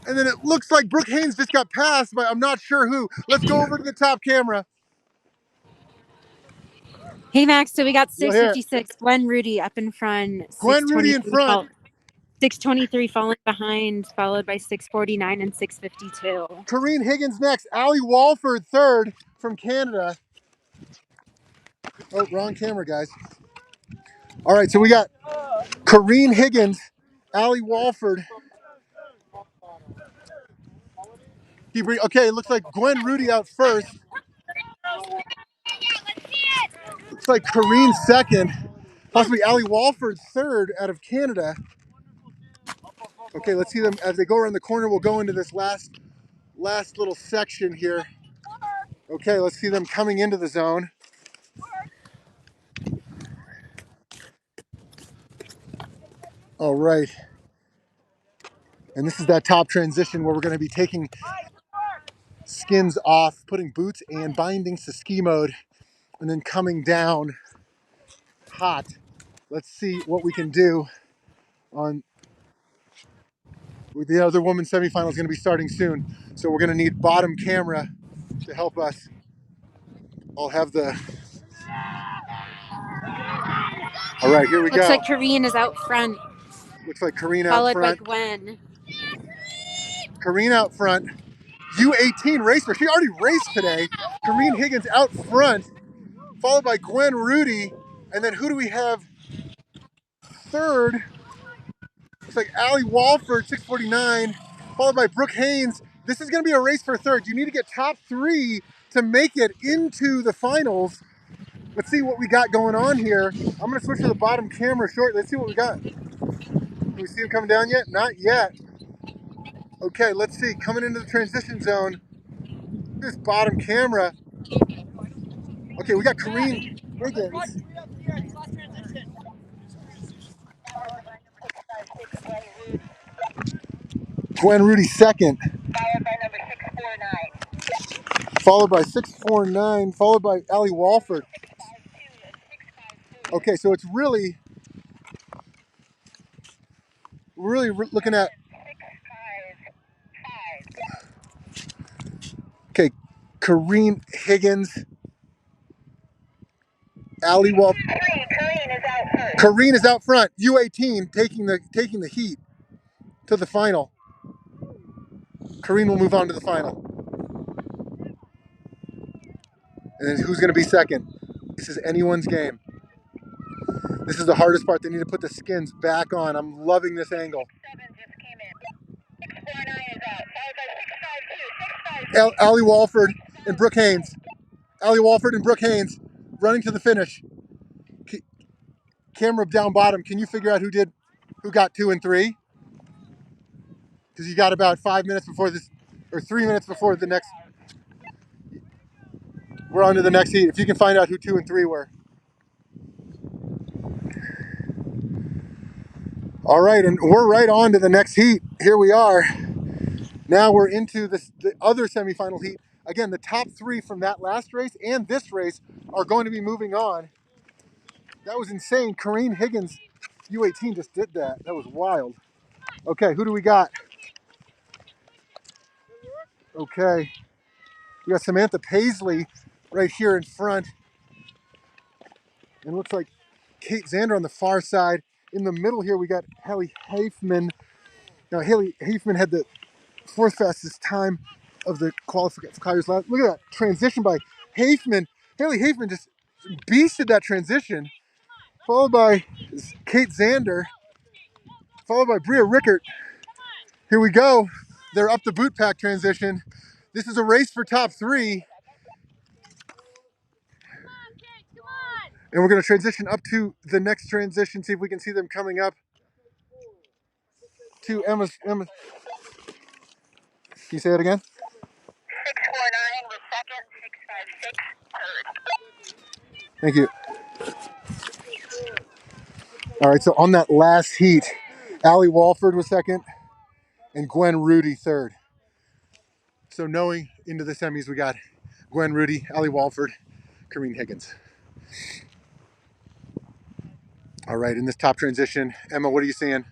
and then it looks like Brooke Haynes just got passed, but I'm not sure who. Let's go over to the top camera. Hey Max, so we got You'll hear it. 656. Gwen Rudy up in front, Gwen Rudy in 623 front. 623 falling behind, followed by 649 and 652. Kareen Higgins next. Allie Walford third from Canada. Oh, wrong camera, guys. All right, so we got Kareen Higgins, Allie Walford. Okay, it looks like Gwen Rudy out first. Looks like Kareen second. Possibly Allie Walford third out of Canada. Okay, let's see them as they go around the corner. We'll go into this last little section here. Okay, let's see them coming into the zone. All right. And this is that top transition where we're going to be taking skins off, putting boots and bindings to ski mode, and then coming down hot. Let's see what we can do on the other women's semifinal is going to be starting soon. So we're going to need bottom camera to help us. I'll have the... All right, here we Looks go. like Kareen is out front. Looks like Kareen out Followed by front. Gwen. Kareen out front. U18 racer. She already raced today. Kareen Higgins out front, followed by Gwen Rudy. And then who do we have third? Looks like Allie Walford, 649, followed by Brooke Haynes. This is going to be a race for third. You need to get top three to make it into the finals. Let's see what we got going on here. I'm going to switch to the bottom camera short. Let's see what we got. Can we see him coming down yet? Not yet. Okay, let's see. Coming into the transition zone. This bottom camera. Okay, we got Kareen Higgins. Gwen Rudy second. Followed by 649, followed by Allie Walford. Okay, so it's really looking at... Okay, Kareen Higgins, Allie Walford. Kareen is out front. U18 taking the heat to the final. Kareen will move on to the final. And then who's going to be second? This is anyone's game. This is the hardest part. They need to put the skins back on. I'm loving this angle. Allie Walford and Brooke Haynes. Allie Walford and Brooke Haynes running to the finish. Camera down bottom. Can you figure out who got 2 and 3? Because you got about 5 minutes before this, or 3 minutes before the next. We're on to the next heat. If you can find out who 2 and 3 were. All right, and we're right on to the next heat. Here we are. Now we're into the other semifinal heat. Again, the top 3 from that last race and this race are going to be moving on. That was insane. Kareen Higgins, U18, just did that. That was wild. Okay, who do we got? Okay, we got Samantha Paisley right here in front. And it looks like Kate Zander on the far side. In the middle here, we got Haley Hafman. Now, Haley Hafman had the 4th fastest time of the qualifiers last. Look at that transition by Hafman. Haley Hafman just beasted that transition. Followed by Kate Zander. Followed by Bria Rickert. Here we go. They're up the boot pack transition. This is a race for top 3. And we're going to transition up to the next transition, see if we can see them coming up to Emma. Can you say that again? 649 was second, 656 third. Thank you. All right, so on that last heat, Allie Walford was second and Gwen Rudy third. So knowing into the semis, we got Gwen Rudy, Allie Walford, Kareen Higgins. All right, in this top transition, Emma, what are you seeing?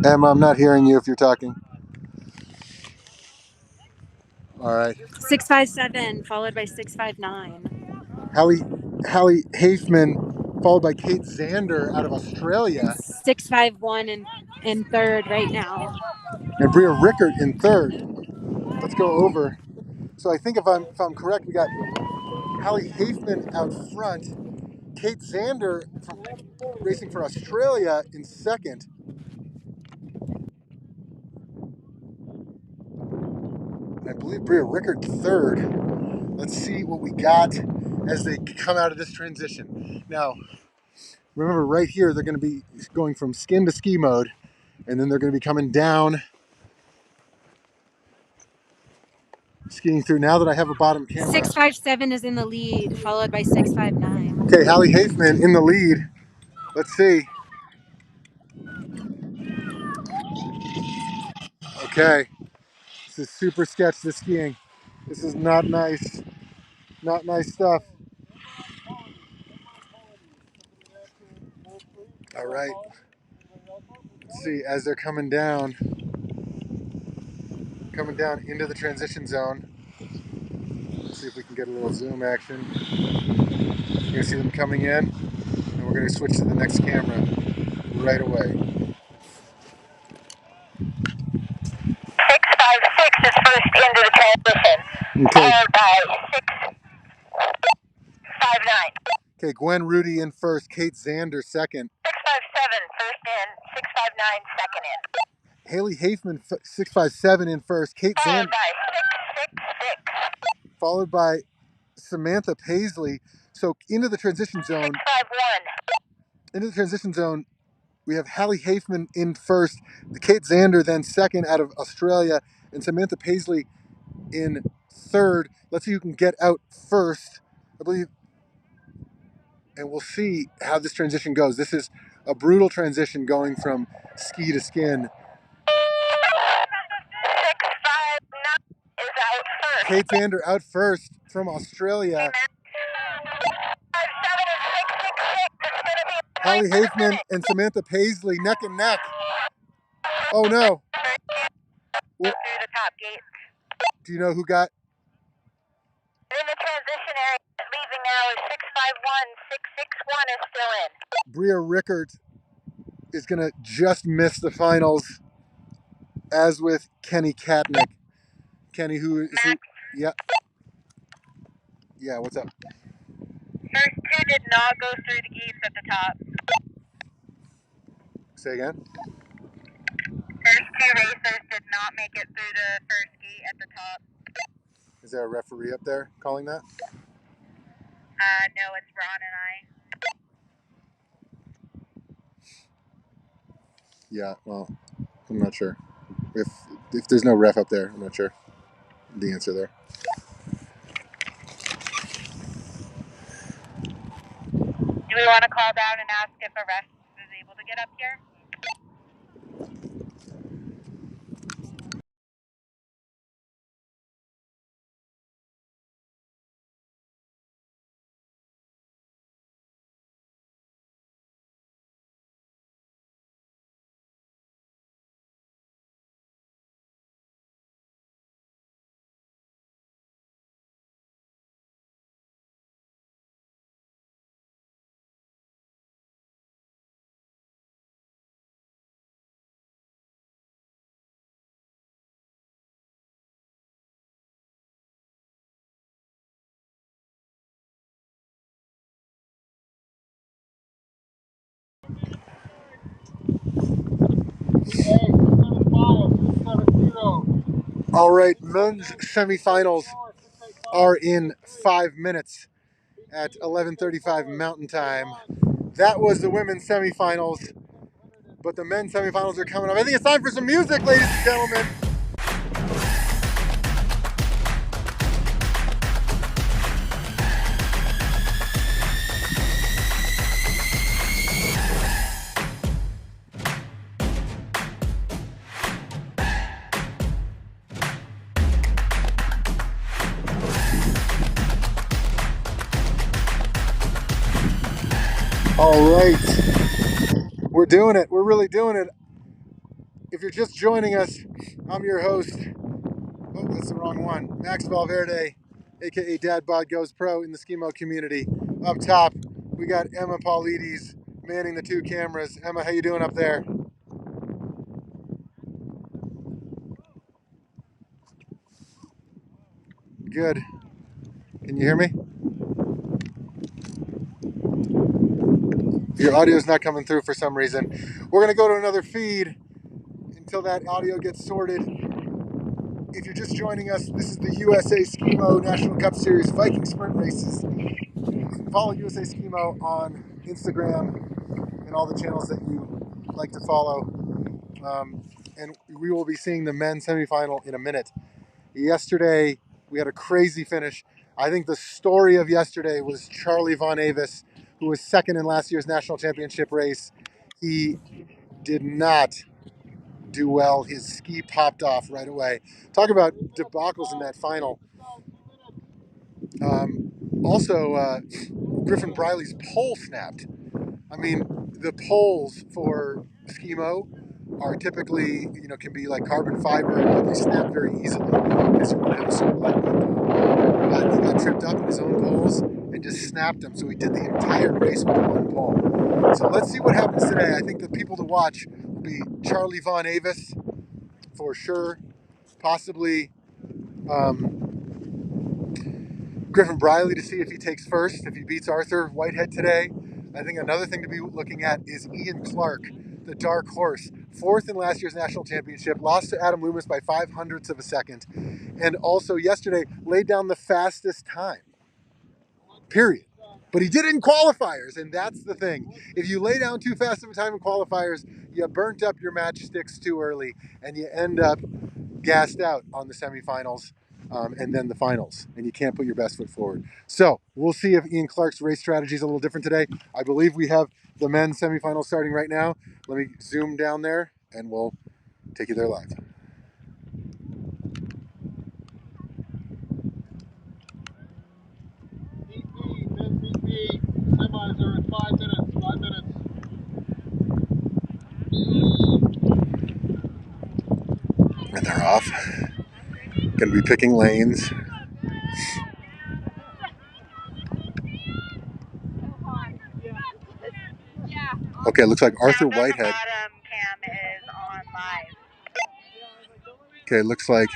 Emma, I'm not hearing you if you're talking. All right. 657 followed by 659. Hallie Hafman, followed by Kate Zander out of Australia. 651 in third right now. And Bria Rickert in third. Let's go over. So I think if I'm correct, we got Hallie Hafman out front, Kate Zander racing for Australia in second. I believe Bria Rickert third. Let's see what we got as they come out of this transition. Now, remember right here, they're going to be going from skin to ski mode, and then they're going to be coming down, skiing through. Now that I have a bottom camera. 657 is in the lead, followed by 659. Okay, Hallie Hafman in the lead. Let's see. Okay, this is super sketch, this skiing. This is not nice. Not nice stuff. All right. Let's see, as they're coming down into the transition zone. Let's see if we can get a little zoom action. You're gonna see them coming in, and we're gonna switch to the next camera right away. 656 is first into the transition. Okay. Followed by 659. Okay, Gwen Rudy in first, Kate Zander second. 657 first in, 659 second in. Hallie Hafman 657 in first, Kate Followed Zander by 666. followed by Samantha Paisley. So into the transition zone. 651. Into the transition zone, we have Hallie Hafman in first, the Kate Zander then second out of Australia, and Samantha Paisley in third. Let's see who can get out first, I believe, and we'll see how this transition goes. This is a brutal transition going from ski to skin. 659 is out first. Kate Zander out first from Australia. 657 and 666. It's going to be Hallie Hafman and Samantha Paisley neck and neck. Oh no. Well, through the top gate. do you know who got? In the transition area, leaving now is 651. 661 is still in. Bria Rickert is going to just miss the finals, as with Kenny Katnick. Kenny, who is who? Yeah. Yeah, what's up? First two did not go through the gates at the top. Say again? First two racers did not make it through the first gate at the top. Is there a referee up there calling that? No, it's Ron and I. Yeah, well, I'm not sure. If there's no ref up there, I'm not sure the answer there. Do we want to call down and ask if a ref is able to get up here? All right, men's semifinals are in 5 minutes at 11:35 Mountain Time. That was the women's semifinals, but the men's semifinals are coming up. I think it's time for some music, ladies and gentlemen. All right, we're doing it. We're really doing it. If you're just joining us, I'm your host, Oh, that's the wrong one. Max Valverde, aka Dad Bod Goes Pro in the Skimo community. Up top, we got Emma Paulides manning the two cameras. Emma, how you doing up there? Good. Can you hear me? Your audio's not coming through for some reason. We're gonna go to another feed until that audio gets sorted. If you're just joining us, this is the USA Skimo National Cup Series Viking Sprint Races. Follow USA Skimo on Instagram and all the channels that you like to follow. And we will be seeing the men's semifinal in a minute. Yesterday, we had a crazy finish. I think the story of yesterday was Charlie Von Avis, who was second in last year's national championship race. He did not do well. His ski popped off right away. Talk about debacles in that final. Also, Griffin Briley's pole snapped. I mean, the poles for Skimo are typically, can be like carbon fiber, but they snap very easily because you want to have a super lightweight pole. But he got tripped up in his own poles and just snapped them, so he did the entire race with one pole. So let's see what happens today. I think the people to watch will be Charlie Von Avis for sure, possibly Griffin Briley to see if he takes first, if he beats Arthur Whitehead today. I think another thing to be looking at is Ian Clark, the dark horse, fourth in last year's national championship, lost to Adam Loomis by 0.05 of a second, and also yesterday laid down the fastest time, period. But he did it in qualifiers, and that's the thing. If you lay down too fast of a time in qualifiers, you burnt up your matchsticks too early, and you end up gassed out on the semifinals and then the finals, and you can't put your best foot forward. So we'll see if Ian Clark's race strategy is a little different today. I believe we have the men's semifinals starting right now. Let me zoom down there, and we'll take you there live. Semis are in 5 minutes. 5 minutes. And they're off. Going to be picking lanes. Okay, it looks like Arthur Whitehead. Bottom cam is on live. Okay, it looks like,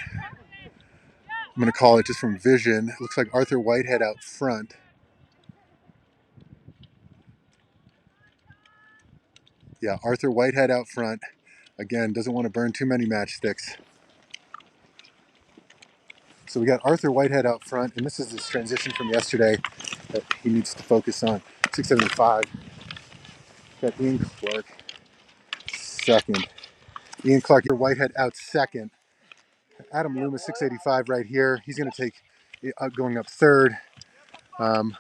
I'm going to call it just from vision. It looks like Arthur Whitehead out front. Yeah, Arthur Whitehead out front. Again, doesn't want to burn too many matchsticks. So we got Arthur Whitehead out front, and this is his transition from yesterday that he needs to focus on. 675. Got Ian Clark second. Ian Clark, Whitehead out second. Adam Loomis, 685 right here. He's going to take going up third. And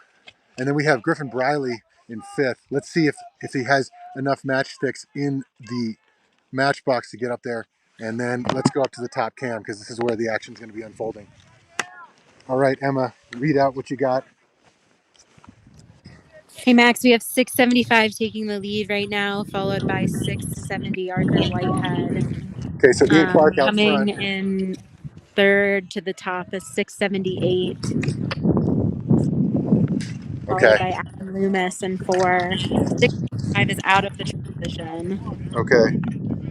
then we have Griffin Briley in fifth. Let's see if he has enough matchsticks in the matchbox to get up there. And then let's go up to the top cam because this is where the action is going to be unfolding. All right, Emma, read out what you got. Hey, Max, we have 675 taking the lead right now, followed by 670 Arthur Whitehead. Okay, so Ian Clark out Coming front. in third to the top is 678, followed Okay, by Adam Loomis in four. 675 is out of the transition. okay.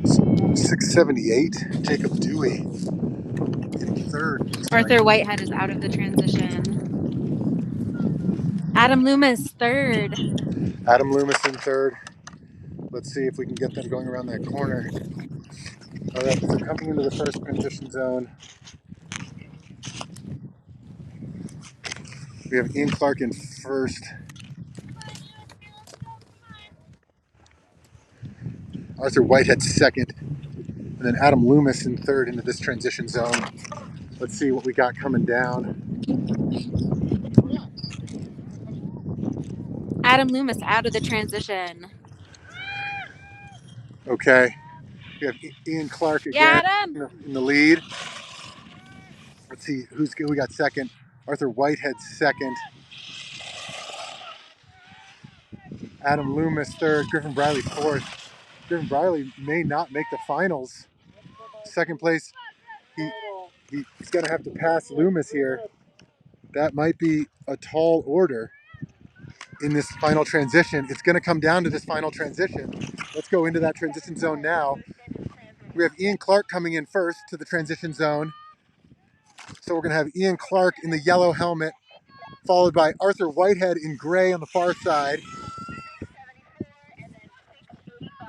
678, Jacob Dewey in third. Arthur Whitehead is out of the transition. Adam Loomis, third. Adam Loomis in third. Let's see if we can get them going around that corner. All right, so coming into the first transition zone, we have Ian Clark in first. Arthur Whitehead second. And then Adam Loomis in third into this transition zone. Let's see what we got coming down. Adam Loomis out of the transition. Okay, we have Ian Clark Yeah, again Adam. in the lead. Let's see who got second. Arthur Whitehead second. Adam Loomis third. Griffin Briley fourth. Griffin Briley may not make the finals. Second place, He's going to have to pass Loomis here. That might be a tall order in this final transition. It's going to come down to this final transition. Let's go into that transition zone now. We have Ian Clark coming in first to the transition zone. So we're going to have Ian Clark in the yellow helmet, followed by Arthur Whitehead in gray on the far side.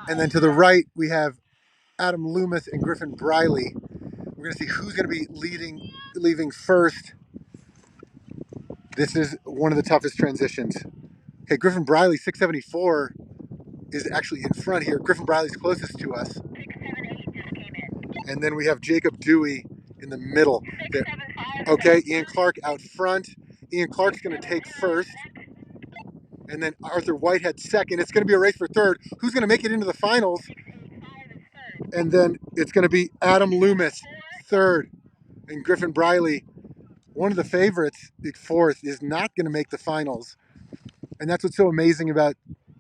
And then to the right, we have Adam Loomis and Griffin Briley. We're going to see who's going to be leaving first. This is one of the toughest transitions. Okay, Griffin Briley, 674, is actually in front here. Griffin Briley's closest to us. 678 just came in. And then we have Jacob Dewey in the middle. 675. Okay, Ian Clark out front. Ian Clark's going to take first. And then Arthur Whitehead second. It's going to be a race for third. Who's going to make it into the finals? 685 is third. And then it's going to be Adam Loomis third. And Griffin Briley, one of the favorites, fourth, is not going to make the finals. And that's what's so amazing about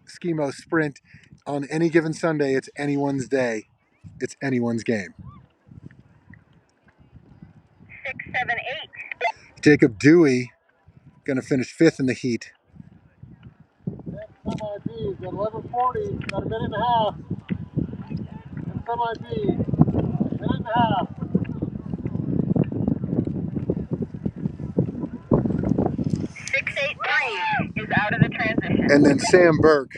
Skimo Sprint. On any given Sunday, it's anyone's day. It's anyone's game. 678. Jacob Dewey going to finish fifth in the heat. Semi-B, got 1140, got a minute and a half. And semi-B, minute and a half. 683 is out of the transition. And then Sam Burke,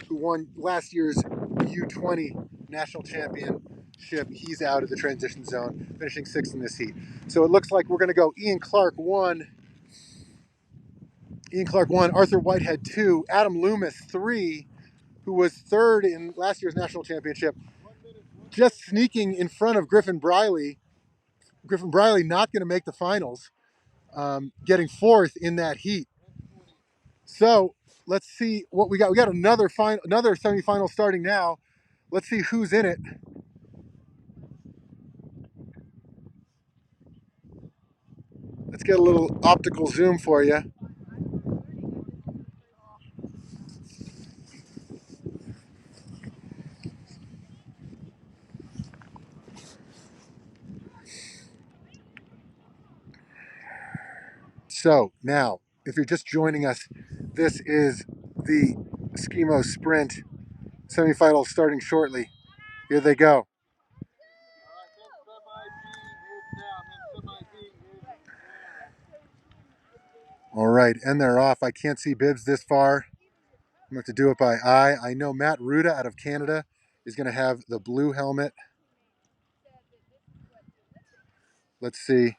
who won last year's U20 national championship, he's out of the transition zone, finishing sixth in this heat. So it looks like we're going to go Ian Clark 1, Arthur Whitehead 2, Adam Loomis 3, who was third in last year's national championship, just sneaking in front of Griffin Briley. Griffin Briley not going to make the finals, getting fourth in that heat. So let's see what we got. We got another semifinal starting now. Let's see who's in it. Let's get a little optical zoom for you. So now, if you're just joining us, this is the Skimo Sprint semifinals starting shortly. Here they go. All right, and they're off. I can't see bibs this far. I'm going to have to do it by eye. I know Matt Ruda out of Canada is going to have the blue helmet. Let's see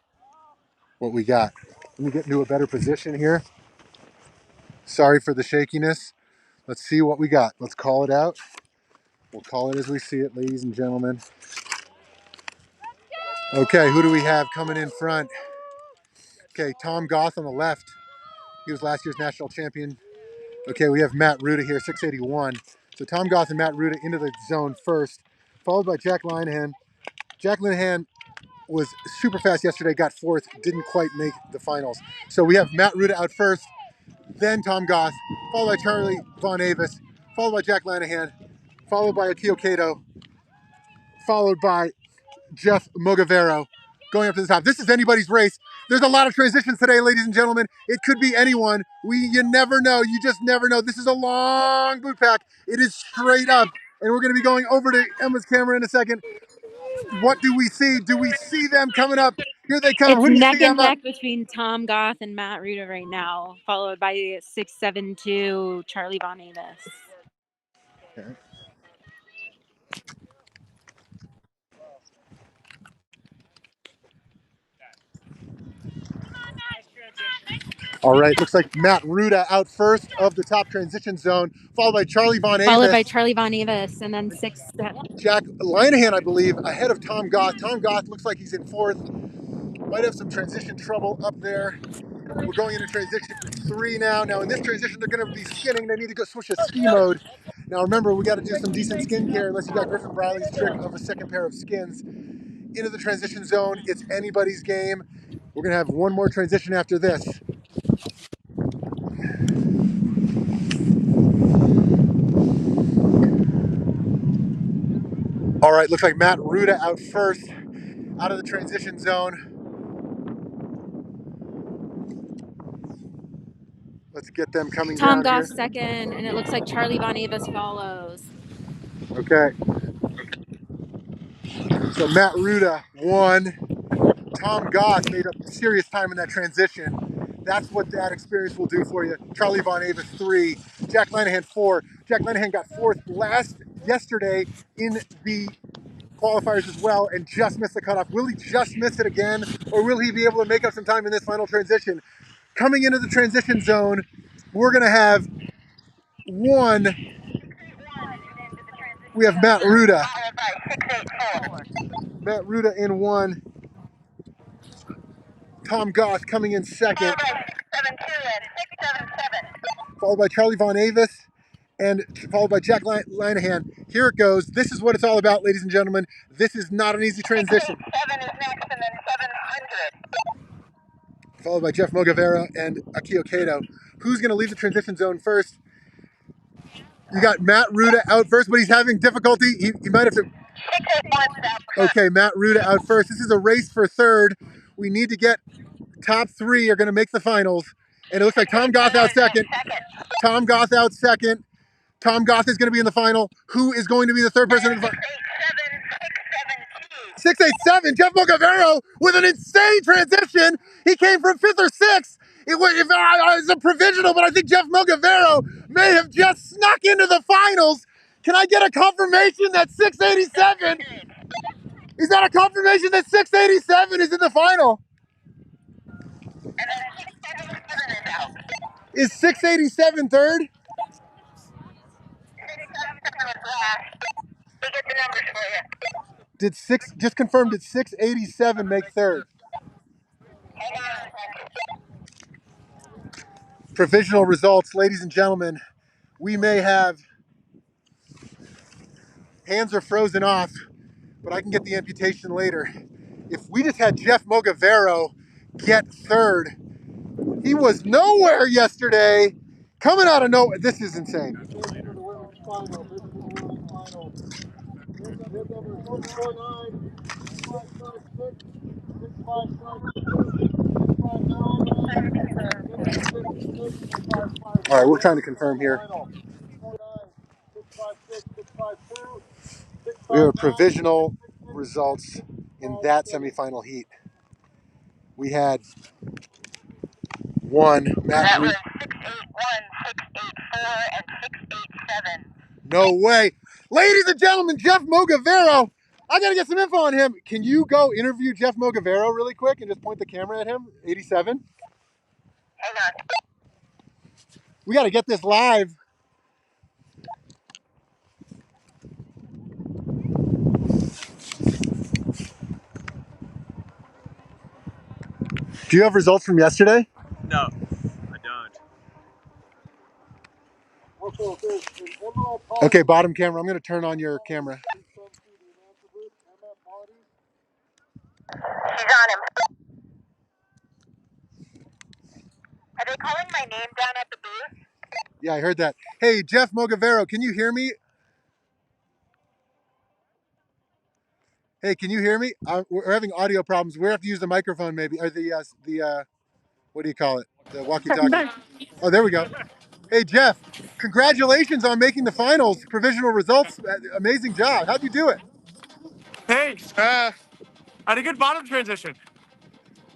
what we got. Let me get into a better position here. Sorry for the shakiness. Let's see what we got. Let's call it out. We'll call it as we see it, ladies and gentlemen. Okay, who do we have coming in front? Okay, Tom Goth on the left. He was last year's national champion. Okay, we have Matt Ruda here, 681. So Tom Goth and Matt Ruda into the zone first, followed by Jack Linehan. Jack Linehan was super fast yesterday, got fourth, didn't quite make the finals. So we have Matt Ruda out first, then Tom Goth, followed by Charlie Von Avis, followed by Jack Linehan, followed by Akio Kato, followed by Jeff Mogavero, going up to the top. This is anybody's race. There's a lot of transitions today, ladies and gentlemen. It could be anyone. You never know. You just never know. This is a long boot pack. It is straight up. And we're going to be going over to Emma's camera in a second. What do we see? Do we see them coming up? Here they come. It's Who do you neck see, and Emma? neck between Tom Goth and Matt Ruda right now, followed by 672 Charlie Von Avis. Okay. All right, looks like Matt Ruda out first of the top transition zone, followed by Charlie Von Avis. Followed by Charlie Von Avis, and then Jack Linehan, I believe, ahead of Tom Goth. Tom Goth looks like he's in fourth. Might have some transition trouble up there. We're going into transition 3 now. Now in this transition, they're going to be skinning. They need to go switch to ski mode. Now remember, we got to do some decent skincare unless you got Griffin Briley's trick of a second pair of skins. Into the transition zone, it's anybody's game. We're going to have one more transition after this. All right, looks like Matt Ruda out first, out of the transition zone. get them coming Tom down here. Goff second, and it looks like Charlie Von Avis follows. Okay. So Matt Ruda won. Tom Goss made up serious time in that transition. That's what that experience will do for you. Charlie Von Avis 3, Jack Lanahan 4. Jack Lanahan got 4th yesterday in the qualifiers as well and just missed the cutoff. Will he just miss it again, or will he be able to make up some time in this final transition? Coming into the transition zone, we're going to have one. We have Matt Ruda. Matt Ruda in 1. Tom Goss coming in 2nd. Followed by Charlie Von Avis and followed by Jack Lanahan. Here it goes. This is what it's all about, ladies and gentlemen. This is not an easy transition. 7 is next, and then 700. Followed by Jeff Mogavera and Akio Kato. Who's going to leave the transition zone first? You got Matt Ruda out first, but he's having difficulty. He might have to... 681's out. Okay, Matt Ruda out first. This is a race for 3rd. We need to get top 3 are going to make the finals. And it looks like Tom Goss out 2nd. Tom Goss out 2nd. Tom Goss is going to be in the final. Who is going to be the 3rd person in the final? 687. Jeff Mogavero with an insane transition. He came from 5th or 6th. It was a provisional, but I think Jeff Mogavero may have just snuck into the finals. Can I get a confirmation that 687? Is that a confirmation that 687 is in the final? And then 677 is out. Is 687 3rd? 677 was last. We get the numbers for you. Just confirmed, did 687 make 3rd? Hang on a second. Provisional results, ladies and gentlemen. We may have, hands are frozen off, but I can get the amputation later. If we just had Jeff Mogavero get 3rd, he was nowhere yesterday, coming out of nowhere. This is insane. All right, we're trying to confirm here. We have provisional results in that semifinal heat. We had one, Matt. That was 681, 684, and 687. No way. Ladies and gentlemen, Jeff Mogavero. I got to get some info on him. Can you go interview Jeff Mogavero really quick and just point the camera at him? 87. Hang on. We got to get this live. Do you have results from yesterday? No, I don't. Okay, bottom camera. I'm going to turn on your camera. She's on him. Are they calling my name down at the booth? Yeah, I heard that. Hey, Jeff Mogavero, can you hear me? Hey, can you hear me? We're having audio problems. We have to use the microphone maybe, or the what do you call it? The walkie-talkie. Oh, there we go. Hey, Jeff, congratulations on making the finals. Provisional results. Amazing job. How'd you do it? Hey, I had a good bottom transition.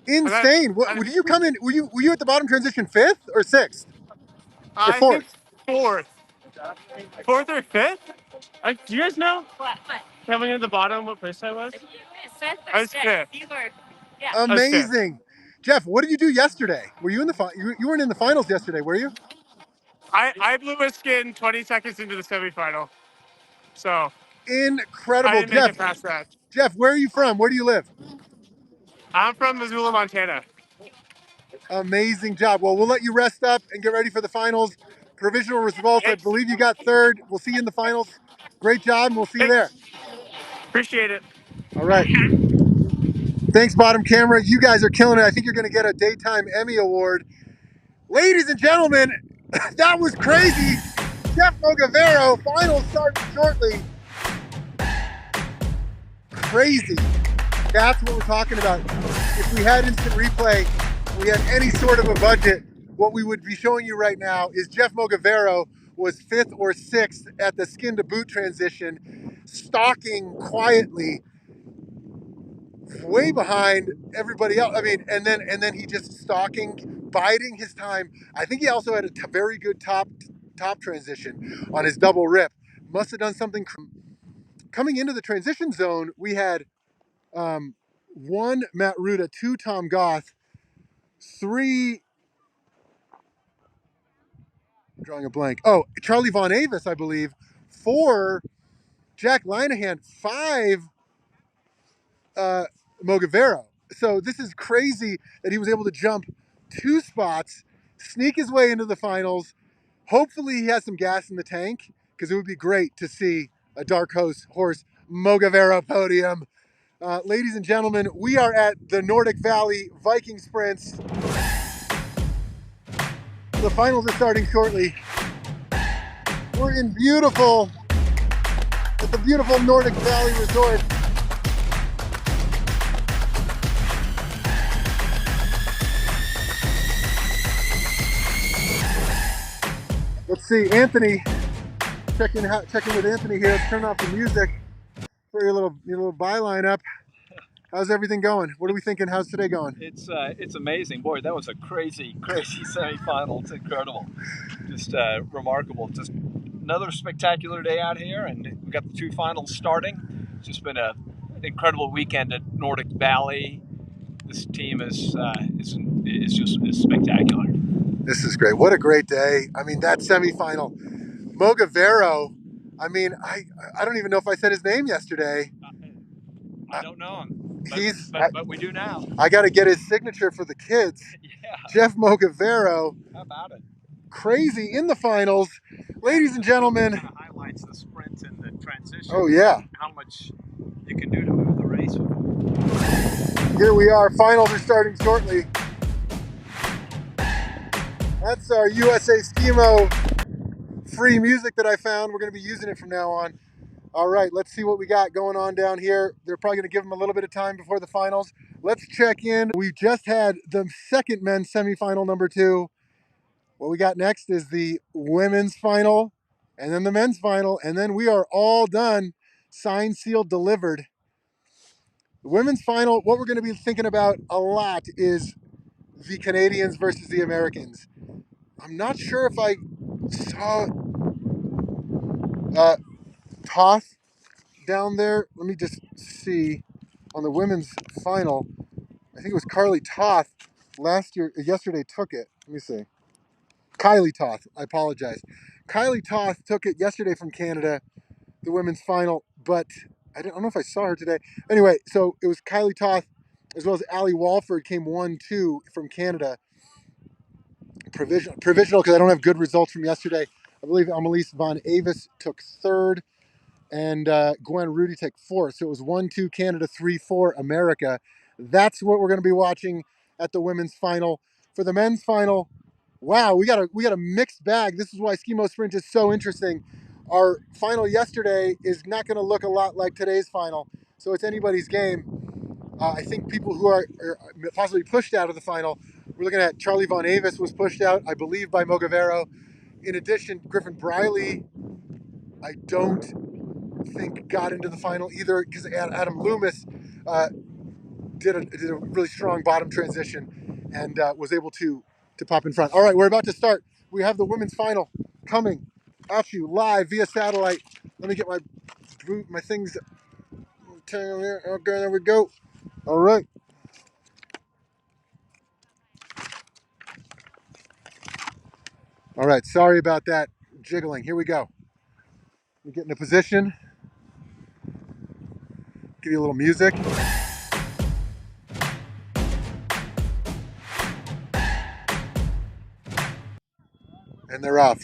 Insane. What did you come in? Were you at the bottom transition 5th or 6th? Or I 4th? think 4th. 4th or 5th? Do you guys know? What? Coming in the bottom, what place I was? I was 5th. Yeah. Amazing. Jeff, what did you do yesterday? Were you in the you weren't in the finals yesterday, were you? I blew a skin 20 seconds into the semifinal. So incredible. I didn't make it past that. Jeff, where are you from? Where do you live? I'm from Missoula, Montana. Amazing job. Well, we'll let you rest up and get ready for the finals. Provisional results, I believe you got 3rd. We'll see you in the finals. Great job, and we'll see you there. Appreciate it. All right. Thanks, bottom camera. You guys are killing it. I think you're going to get a Daytime Emmy Award. Ladies and gentlemen, that was crazy. Jeff Mogavero, finals starting shortly. Crazy. That's what we're talking about. If we had instant replay, we had any sort of a budget, what we would be showing you right now is Jeff Mogavero was 5th or 6th at the skin to boot transition, stalking quietly, way behind everybody else. I mean, and then he just stalking, biding his time. I think he also had a very good top transition on his double rip. Must have done something. Coming into the transition zone, we had 1 Matt Ruda, 2 Tom Goth, 3, drawing a blank. Oh, Charlie Von Avis, I believe. 4, Jack Linehan. 5, Mogavero. So this is crazy that he was able to jump 2 spots, sneak his way into the finals. Hopefully he has some gas in the tank, because it would be great to see a dark horse Mogavero podium. Ladies and gentlemen, we are at the Nordic Valley Viking Sprints. The finals are starting shortly. We're at the beautiful Nordic Valley Resort. Let's see, Anthony, checking with Anthony here. Let's turn off the music for your little byline up. How's everything going? What are we thinking? How's today going? It's amazing. Boy, that was a crazy semi-final. It's incredible. Just remarkable. Just another spectacular day out here, and we got the 2 finals starting. It's just been an incredible weekend at Nordic Valley. This team is spectacular. This is great. What a great day. I mean, that semi-final. Mogavero, I mean, I don't even know if I said his name yesterday. I don't know him, but we do now. I got to get his signature for the kids. Yeah. Jeff Mogavero. How about it? Crazy in the finals. Ladies and gentlemen. It kind of highlights the sprint and the transition. Oh, yeah. How much you can do to move the race. Here we are. Finals are starting shortly. That's our USA Skimo free music that I found. We're going to be using it from now on. All right, let's see what we got going on down here. They're probably going to give them a little bit of time before the finals. Let's check in. We just had the second men's semifinal number 2. What we got next is the women's final, and then the men's final, and then we are all done. Signed, sealed, delivered. The women's final, what we're going to be thinking about a lot is the Canadians versus the Americans. I'm not sure if I saw Toth down there. Let me just see. On the women's final, I think it was Carly Toth yesterday took it. Let me see. Kylie Toth, I apologize. Kylie Toth took it yesterday from Canada, the women's final, but I don't know if I saw her today. Anyway, so it was Kylie Toth as well as Allie Walford came 1-2 from Canada. Provisional because I don't have good results from yesterday. I believe Amelise Von Avis took 3rd and Gwen Rudy took 4th. So it was 1-2 Canada, 3-4 America. That's what we're going to be watching at the women's final. For the men's final, wow, we got a mixed bag. This is why Skimo Sprint is so interesting. Our final yesterday is not going to look a lot like today's final, so it's anybody's game. I think people who are possibly pushed out of the final, we're looking at Charlie Von Avis was pushed out, I believe, by Mogavero. In addition, Griffin Briley, I don't think got into the final either, because Adam Loomis did a really strong bottom transition and was able to pop in front. All right, we're about to start. We have the women's final coming at you live via satellite. Let me get my things. Here. Okay, there we go. All right. All right, sorry about that jiggling. Here we go. We get in a position. Give you a little music. And they're off.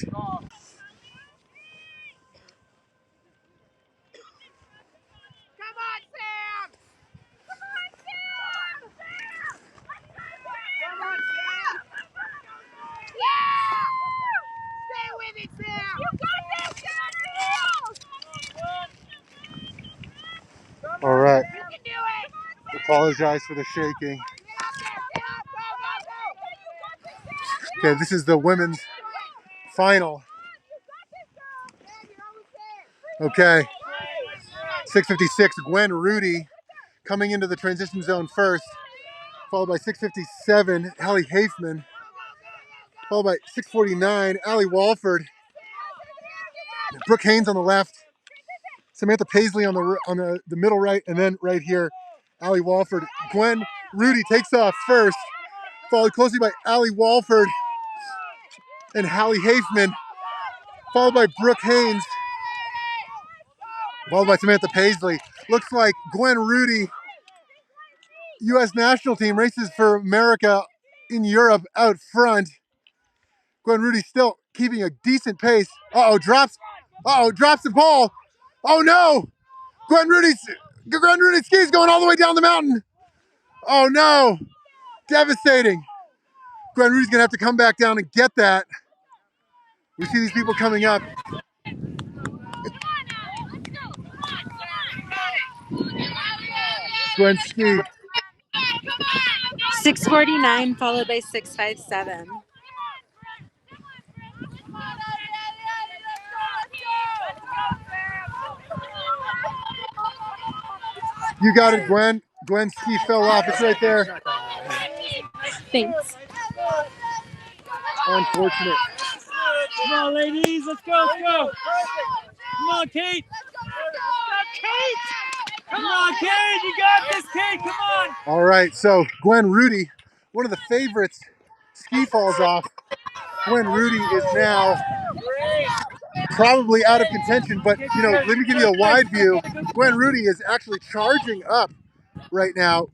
All right. Apologize for the shaking. Okay, this is the women's final. Okay, 6:56, Gwen Rudy coming into the transition zone first, followed by 6:57, Hallie Hafman, followed by 6:49, Allie Walford, Brooke Haynes on the left, Samantha Paisley on the middle right, and then right here, Allie Walford. Gwen Rudy takes off first, followed closely by Allie Walford and Hallie Hafman, followed by Brooke Haynes, followed by Samantha Paisley. Looks like Gwen Rudy, U.S. national team, races for America in Europe out front. Gwen Rudy still keeping a decent pace. Drops the ball. Oh no! Gwen Rudy's skis going all the way down the mountain. Oh no! Devastating. Gwen Rudy's gonna have to come back down and get that. We see these people coming up. Gwen ski. 6:49 followed by 6:57. You got it, Gwen. Gwen's ski fell off. It's right there. Thanks. Unfortunate. Come on, ladies. Let's go. Let's go. Come on, Kate. Come on, Kate. You got this, Kate. Come on. All right, so Gwen Rudy, one of the favorites, ski falls off. Gwen Rudy is now probably out of contention, but let me give you a wide view. Gwen Rudy is actually charging up right now.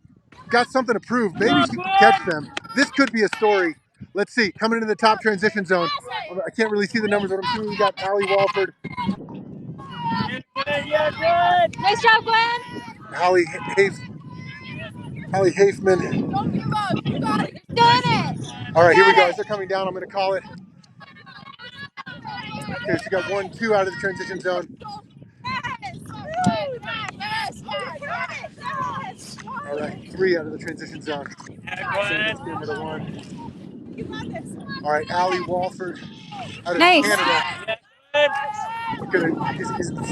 Got something to prove. Maybe she can catch them. This could be a story. Let's see. Coming into the top transition zone. I can't really see the numbers, but I'm assuming we got Allie Walford. Yeah, good. Nice job, Gwen. Hallie Hafman. Don't give up. You got it. You're doing it. All right, here we go. As they're coming down, I'm going to call it. Okay, so you got 1, 2 out of the transition zone. All right, 3 out of the transition zone. All right, Allie Walford out of Canada.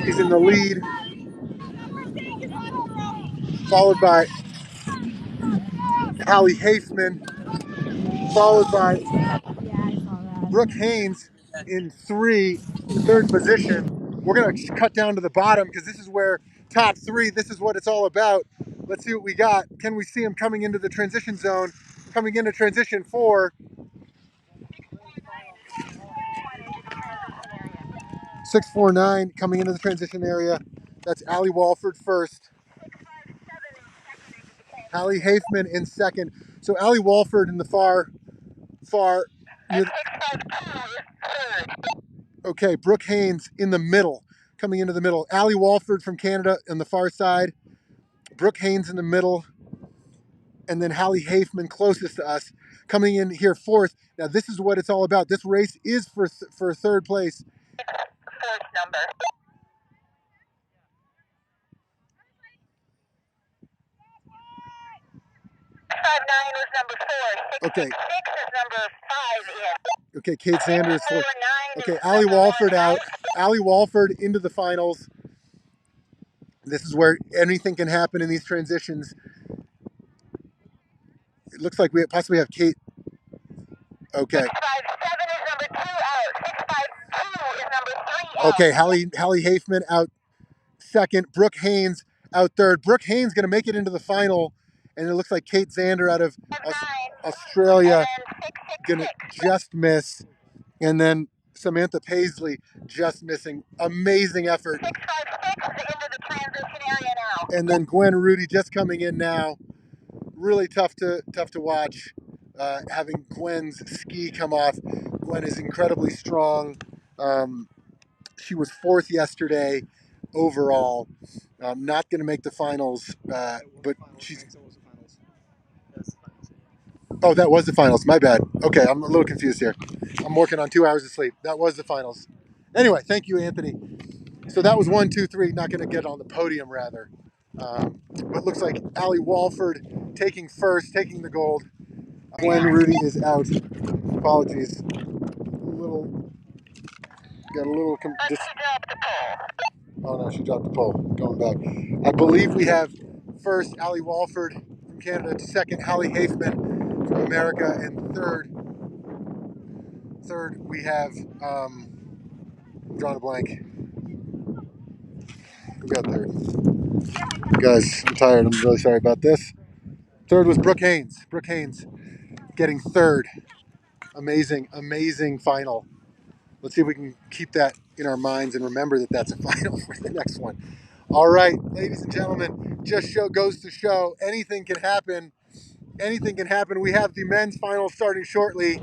He's in the lead. Followed by Hallie Hafman. Followed by Brooke Haynes in third position. We're going to cut down to the bottom because this is where top 3, this is what it's all about. Let's see what we got. Can we see him coming into the transition zone? Coming into transition 4. 649 coming into the transition area. That's Allie Walford first. Hallie Hafman in second. So Allie Walford in the far. Okay, Brooke Haynes in the middle, coming into the middle. Allie Walford from Canada on the far side. Brooke Haynes in the middle. And then Hallie Hafman closest to us, coming in here fourth. Now this is what it's all about. This race is for third place. Fourth number. 659 was number 4. 666 is number 5 in. Okay, Kate Sanders. Okay, Allie Walford out. Allie Walford into the finals. This is where anything can happen in these transitions. It looks like we possibly have Kate. Okay. 657 is number 2 out. 652 is number 3 out. Okay, Hallie Hafman out second. Brooke Haynes out third. Brooke Haynes going to make it into the final, and it looks like Kate Zander out of Australia going to just miss. And then Samantha Paisley just missing. Amazing effort. 656 into the transition area now. And then Gwen Rudy just coming in now. Really tough to watch. Having Gwen's ski come off. Gwen is incredibly strong. She was 4th yesterday overall. Not going to make the finals, but she's. Oh, that was the finals. My bad. Okay, I'm a little confused here. I'm working on 2 hours of sleep. That was the finals. Anyway, thank you, Anthony. So that was 1, 2, 3. Not going to get on the podium, rather. But looks like Allie Walford taking first, taking the gold. Gwen Rudy is out. Apologies. Got a little. Oh no, she dropped the pole. Going back. I believe we have first Allie Walford from Canada, second Hallie Hafman from America, and third we have I'm drawing a blank. Who got third? Guys, I'm tired. I'm really sorry about this. Third was Brooke Haynes. Brooke Haynes getting third. Amazing, amazing final. Let's see if we can keep that in our minds and remember that that's a final for the next one. All right, ladies and gentlemen, goes to show anything can happen. Anything can happen. We have the men's final starting shortly.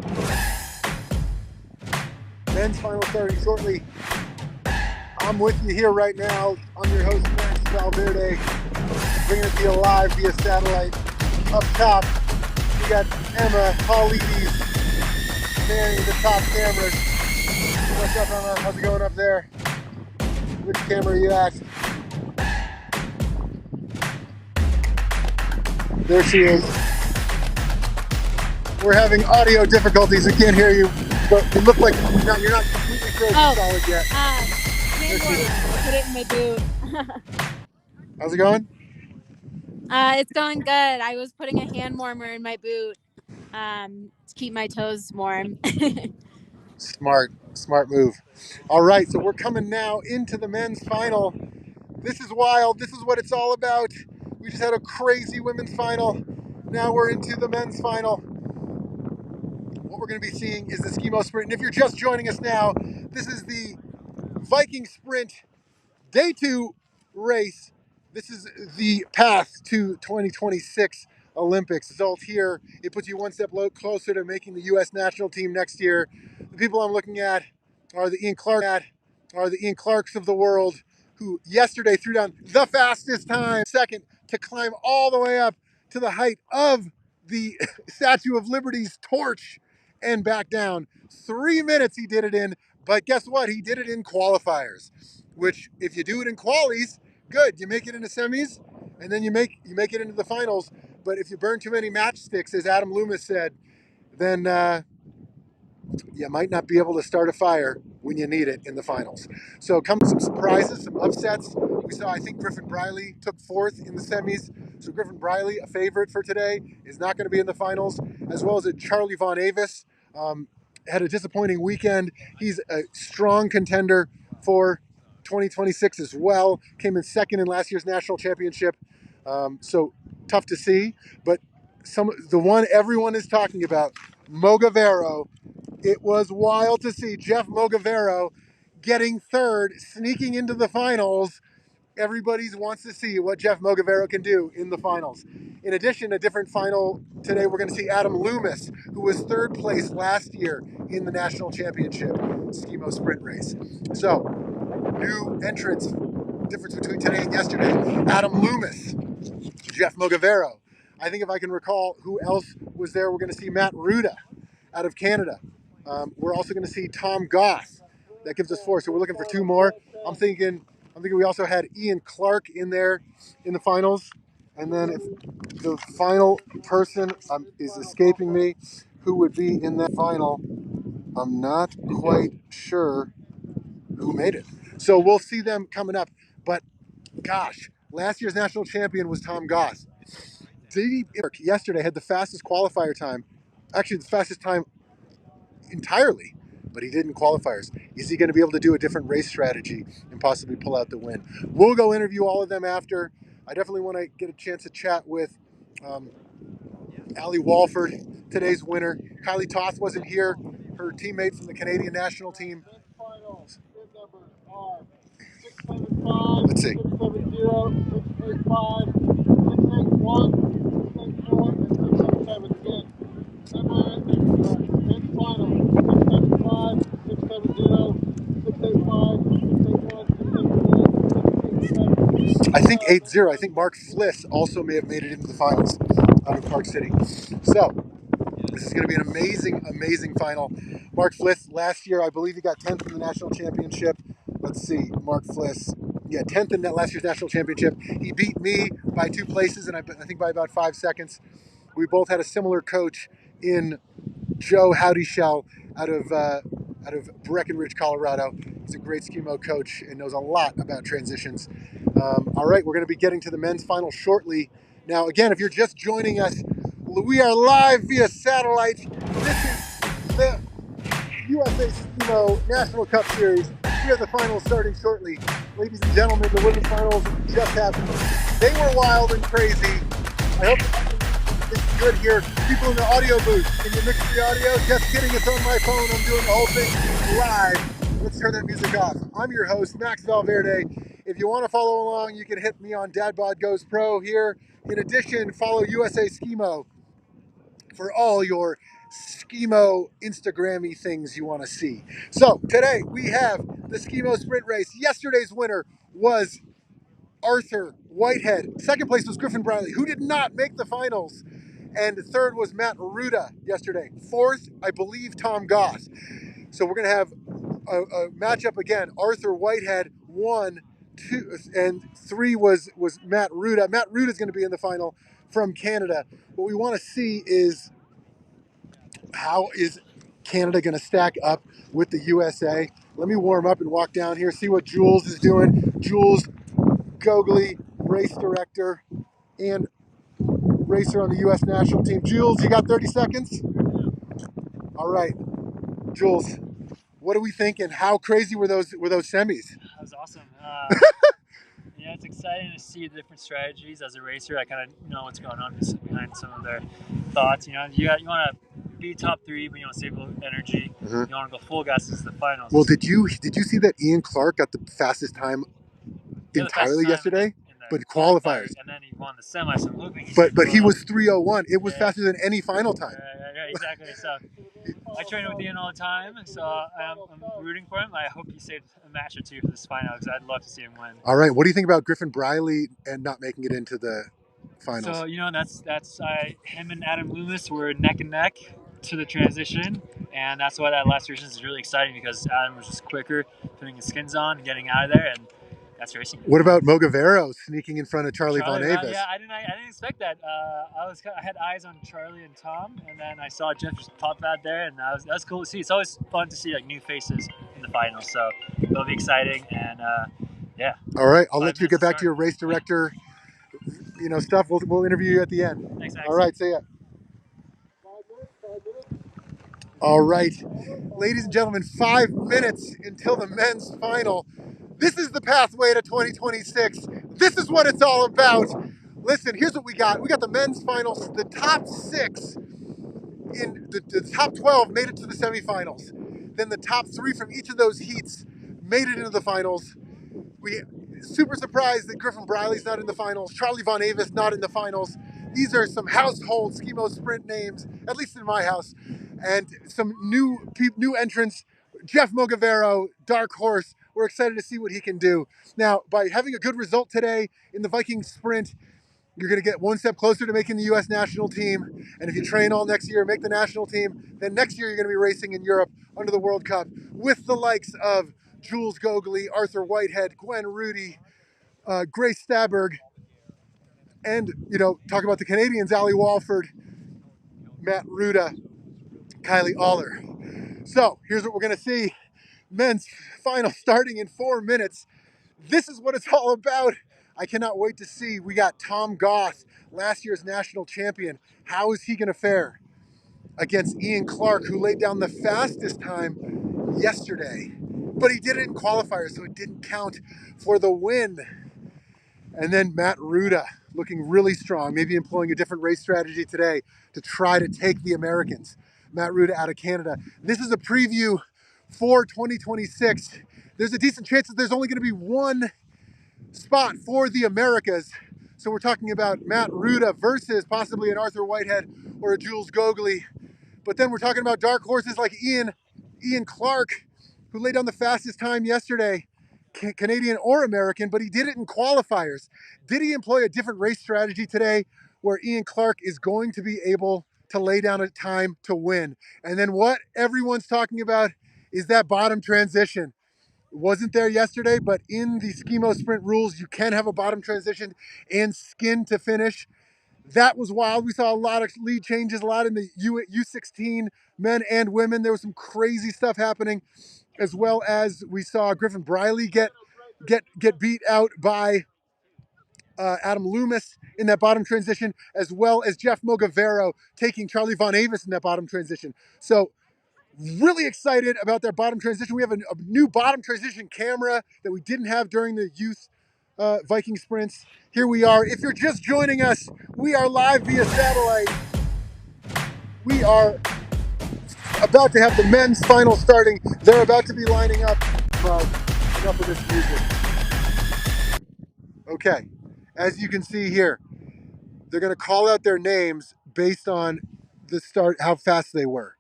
Men's final starting shortly. I'm with you here right now. I'm your host, Francis Valverde, bringing it to you live via satellite. Up top, we got Emma Paulides manning the top cameras. What's up, Emma? How's it going up there? Which camera are you at? There she is. We're having audio difficulties. We can't hear you, but you look like you're not completely frozen solid yet. Hand warmer. I put it in my boot. How's it going? It's going good. I was putting a hand warmer in my boot to keep my toes warm. Smart move. All right, so we're coming now into the men's final. This is wild. This is what it's all about. We just had a crazy women's final. Now we're into the men's final. What we're going to be seeing is the Skimo Sprint. And if you're just joining us now, this is the Viking Sprint Day 2 race. This is the path to 2026 Olympics. Result here, it puts you one step closer to making the U.S. national team next year. The people I'm looking at are the Ian Clarks of the world, who yesterday threw down the fastest time, second, to climb all the way up to the height of the Statue of Liberty's torch and back down. 3 minutes he did it in, but guess what? He did it in qualifiers, which if you do it in qualies, good. You make it into semis, and then you make it into the finals. But if you burn too many matchsticks, as Adam Loomis said, then you might not be able to start a fire when you need it in the finals. So come some surprises, some upsets. We saw, I think Griffin Briley took fourth in the semis. So Griffin Briley, a favorite for today, is not going to be in the finals, as well as Charlie Von Avis. Had a disappointing weekend. He's a strong contender for 2026 as well. Came in second in last year's national championship. So tough to see. But the one everyone is talking about, Mogavero. It was wild to see Jeff Mogavero getting third, sneaking into the finals. Everybody wants to see what Jeff Mogavero can do in the finals. In addition, a different final today, we're going to see Adam Loomis, who was third place last year in the national championship Skimo sprint race. So, new entrants, difference between today and yesterday. Adam Loomis, Jeff Mogavero. I think if I can recall who else was there, we're going to see Matt Ruda out of Canada. We're also going to see Tom Goss. That gives us 4. So we're looking for 2 more. I'm thinking we also had Ian Clark in there in the finals. And then if the final person is escaping me, who would be in that final, I'm not quite sure who made it. So we'll see them coming up. But gosh, last year's national champion was Tom Goss. Yesterday had the fastest qualifier time, actually the fastest time entirely, but he did in qualifiers. Is he going to be able to do a different race strategy and possibly pull out the win? We'll go interview all of them after. I definitely want to get a chance to chat with Allie Walford, today's winner. Kylie Toth wasn't here, her teammate from the Canadian national team. Let's see. 670, 685, 681, 684, and 677 again. Men's final, 675, 670, 685, 681, 684, 687. I think 80. I think Mark Fliss also may have made it into the finals out of Park City. So, this is going to be an amazing, amazing final. Mark Fliss, last year, I believe he got 10th in the national championship. Let's see, Mark Fliss. Yeah, 10th in that last year's national championship. He beat me by 2 places, and I think by about 5 seconds. We both had a similar coach in Joe Howdy Shell out of Breckenridge, Colorado. He's a great skimo coach and knows a lot about transitions. All right, we're going to be getting to the men's final shortly. Now, again, if you're just joining us, we are live via satellite. This is the USA Skimo National Cup Series. We have the finals starting shortly. Ladies and gentlemen, the women's finals just happened. They were wild and crazy. I hope it's good here. People in the audio booth, can you mix the audio? Just kidding, it's on my phone. I'm doing the whole thing live. Let's turn that music off. I'm your host, Max Valverde. If you want to follow along, you can hit me on Dadbod Goes Pro here. In addition, follow USA Skimo for all your Skimo Instagrammy things you want to see. So today we have the Skimo Sprint Race. Yesterday's winner was Arthur Whitehead. Second place was Griffin Briley, who did not make the finals. And third was Matt Ruda yesterday. Fourth, I believe, Tom Goss. So we're going to have a matchup again. Arthur Whitehead won, 2, and 3 was Matt Ruda. Matt Ruda is going to be in the final from Canada. What we want to see is how is Canada going to stack up with the USA. Let me warm up and walk down here, see what Jules is doing. Jules Gogley, race director and racer on the U.S. national team. Jules, you got 30 seconds? All right. Jules, what are we thinking? How crazy were those semis? That was awesome. Yeah, it's exciting to see the different strategies. As a racer, I kind of know what's going on behind some of their thoughts. You know, you want to be top 3, but you want to save a little energy. You want to go full gas into the finals. Well, did you see that Ian Clark got the fastest time entirely yesterday? But qualifiers. And then he won the semi, so I'm hoping But he was 3:01. It was faster than any final time. Right, exactly. So I train with Ian all the time, so I'm rooting for him. I hope he saved a match or two for this final because I'd love to see him win. All right, what do you think about Griffin Briley and not making it into the finals? So you know that's him and Adam Loomis were neck and neck to the transition, and that's why that last transition is really exciting because Adam was just quicker, putting his skins on, getting out of there, and that's racing. What about Mogavero sneaking in front of Charlie Von Avis? Yeah, I didn't expect that. I had eyes on Charlie and Tom, and then I saw Jeff just pop out there, and that was cool to see. It's always fun to see like new faces in the finals, so it'll be exciting, and yeah. All right, I'll let you get back to your race director, stuff. We'll interview you at the end. Thanks, Max. All right, see ya. All right, ladies and gentlemen, 5 minutes until the men's final. This is the pathway to 2026. This is what it's all about. Listen, here's what we got. We got the men's finals. The top 6 in the top 12 made it to the semifinals. Then the top 3 from each of those heats made it into the finals. We super surprised that Griffin Briley's not in the finals. Charlie Von Avis not in the finals. These are some household Skimo Sprint names, at least in my house, and some new entrants. Jeff Mogavero, dark horse. We're excited to see what he can do. Now, by having a good result today in the Viking Sprint, you're going to get one step closer to making the U.S. national team. And if you train all next year, make the national team, then next year you're going to be racing in Europe under the World Cup with the likes of Jules Gogley, Arthur Whitehead, Gwen Rudy, Grace Staberg, and, talk about the Canadians, Ali Walford, Matt Ruda, Kylie Aller. So here's what we're going to see. Men's final starting in 4 minutes. This is what it's all about. I cannot wait to see. We got Tom Goss, last year's national champion. How is he going to fare against Ian Clark, who laid down the fastest time yesterday? But he did it in qualifiers, so it didn't count for the win. And then Matt Ruda, looking really strong, maybe employing a different race strategy today to try to take the Americans. Matt Ruda out of Canada. This is a preview for 2026. There's a decent chance that there's only going to be one spot for the Americas. So we're talking about Matt Ruda versus possibly an Arthur Whitehead or a Jules Gogley. But then we're talking about dark horses like Ian Clark, who laid down the fastest time yesterday, Canadian or American, but he did it in qualifiers. Did he employ a different race strategy today where Ian Clark is going to be able to lay down a time to win? And then what everyone's talking about is that bottom transition. It wasn't there yesterday, but in the Skimo Sprint rules, you can have a bottom transition and skin to finish. That was wild. We saw a lot of lead changes, a lot in the U16 men and women. There was some crazy stuff happening, as well as we saw Griffin Briley get beat out by Adam Loomis in that bottom transition, as well as Jeff Mogavero taking Charlie Von Avis in that bottom transition. So really excited about their bottom transition. We have a new bottom transition camera that we didn't have during the youth Viking sprints. Here we are. If you're just joining us, we are live via satellite. We are about to have the men's final starting. They're about to be lining up. Enough of this music. Okay, as you can see here, they're going to call out their names based on the start, how fast they were.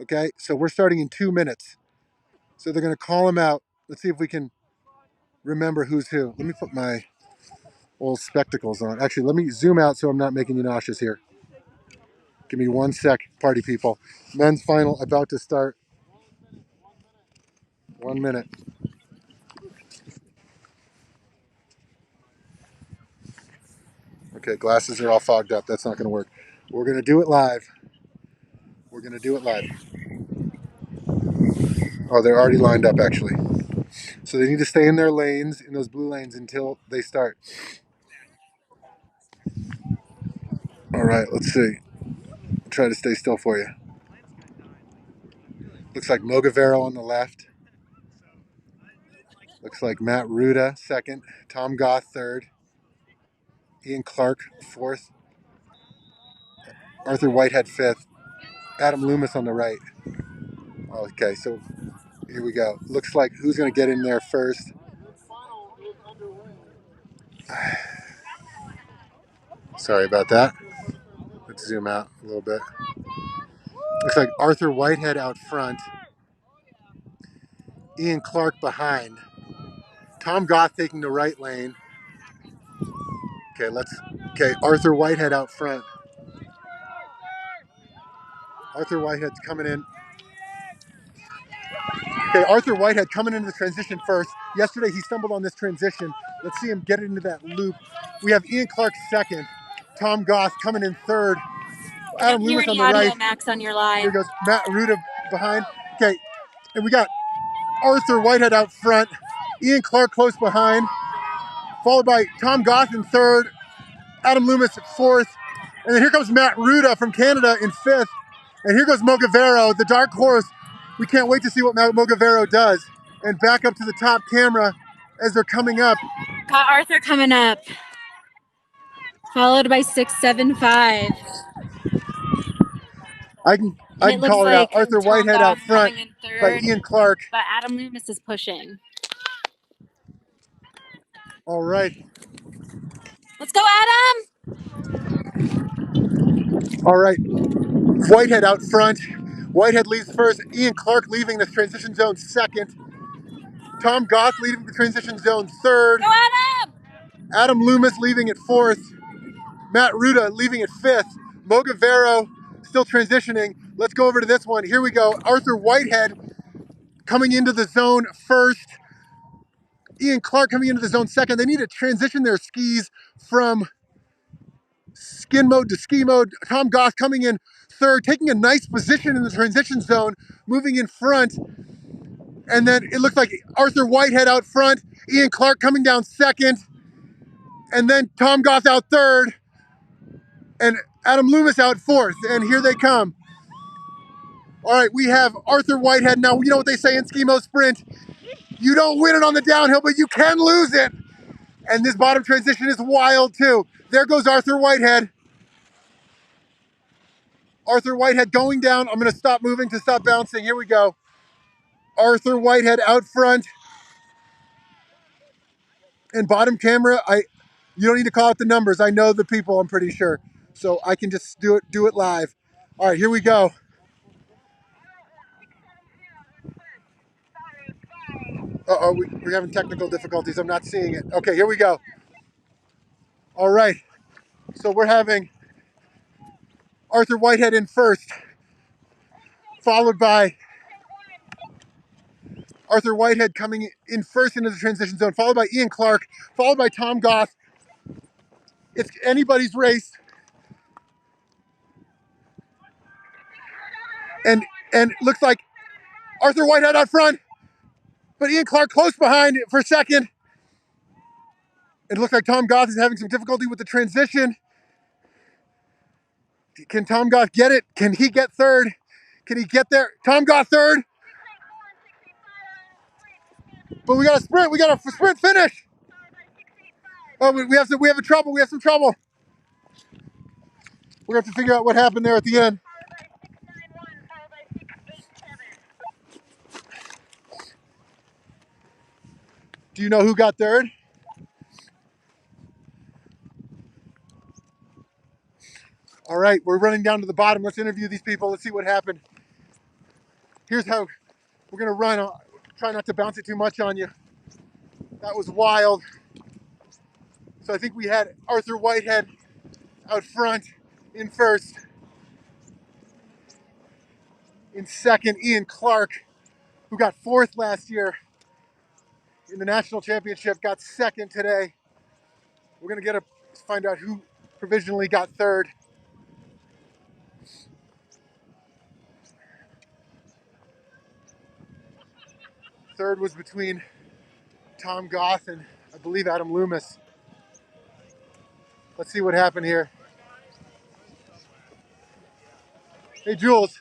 Okay, so we're starting in 2 minutes. So they're going to call them out. Let's see if we can remember who's who. Let me put my old spectacles on. Actually, let me zoom out so I'm not making you nauseous here. Give me 1 sec, party people. Men's final about to start. 1 minute. Okay, glasses are all fogged up. That's not going to work. We're going to do it live. We're going to do it live. Oh, they're already lined up, actually. So they need to stay in their lanes, in those blue lanes, until they start. All right, let's see. I'll try to stay still for you. Looks like Mogavero on the left. Looks like Matt Ruda second. Tom Goth third. Ian Clark fourth. Arthur Whitehead fifth. Adam Loomis on the right. Okay, so here we go. Looks like who's going to get in there first? Sorry about that. Let's zoom out a little bit. Looks like Arthur Whitehead out front. Ian Clark behind. Tom Goth taking the right lane. Okay, Arthur Whitehead out front. Arthur Whitehead's coming in. Okay, Arthur Whitehead coming into the transition first. Yesterday he stumbled on this transition. Let's see him get into that loop. We have Ian Clark second. Tom Goth coming in third. I Adam don't hear Loomis on any the right. audio, Max, on your Here line. goes Matt Ruda behind. Okay, and we got Arthur Whitehead out front. Ian Clark close behind. Followed by Tom Goth in third. Adam Loomis at fourth. And then here comes Matt Ruda from Canada in fifth. And here goes Mogavero, the dark horse. We can't wait to see what Mogavero does. And back up to the top camera as they're coming up. Got Arthur coming up, followed by 675. I And it can looks call it out. like Arthur Tom Whitehead out Goff front coming in by third, Ian Clark. but Adam Loomis is pushing. All right. Let's go, Adam! All right. Whitehead out front. Whitehead leads first. Ian Clark leaving the transition zone second. Tom Goth leading the transition zone third. Go, Adam! Adam Loomis leaving at fourth. Matt Ruda leaving at fifth. Mogavero still transitioning. Let's go over to this one. Here we go. Arthur Whitehead coming into the zone first. Ian Clark coming into the zone second. They need to transition their skis from skin mode to ski mode. Tom Goth coming in third, taking a nice position in the transition zone, moving in front. And then it looks like Arthur Whitehead out front, Ian Clark coming down second, and then Tom Goth out third, and Adam Loomis out fourth. And here they come. All right, we have Arthur Whitehead. Now, you know what they say in ski mode sprint? You don't win it on the downhill, but you can lose it. And this bottom transition is wild too. There goes Arthur Whitehead. Arthur Whitehead going down. I'm going to stop moving to stop bouncing. Here we go. Arthur Whitehead out front. And bottom camera, you don't need to call out the numbers. I know the people, I'm pretty sure. So I can just do it live. All right, here we go. Uh-oh, we're having technical difficulties. I'm not seeing it. Okay, here we go. All right. So we're having Arthur Whitehead in first, followed by Arthur Whitehead coming in first into the transition zone, followed by Ian Clark, followed by Tom Goth. It's anybody's race. And looks like Arthur Whitehead out front, but Ian Clark close behind for second. It looks like Tom Goth is having some difficulty with the transition. Can Tom Goth get it? Can he get third? Can he get there? Tom Goth third. But we got a sprint. We got a sprint finish. Oh, we have some trouble. We have some trouble. We're gonna have to figure out what happened there at the end. Do you know who got third? All right, we're running down to the bottom. Let's interview these people. Let's see what happened. Here's how we're gonna run. Try not to bounce it too much on you. That was wild. So I think we had Arthur Whitehead out front in first. In second, Ian Clark, who got fourth last year in the national championship, got second today. We're gonna find out who provisionally got third. Third was between Tom Goth and I believe Adam Loomis. Let's see what happened here. Hey Jules,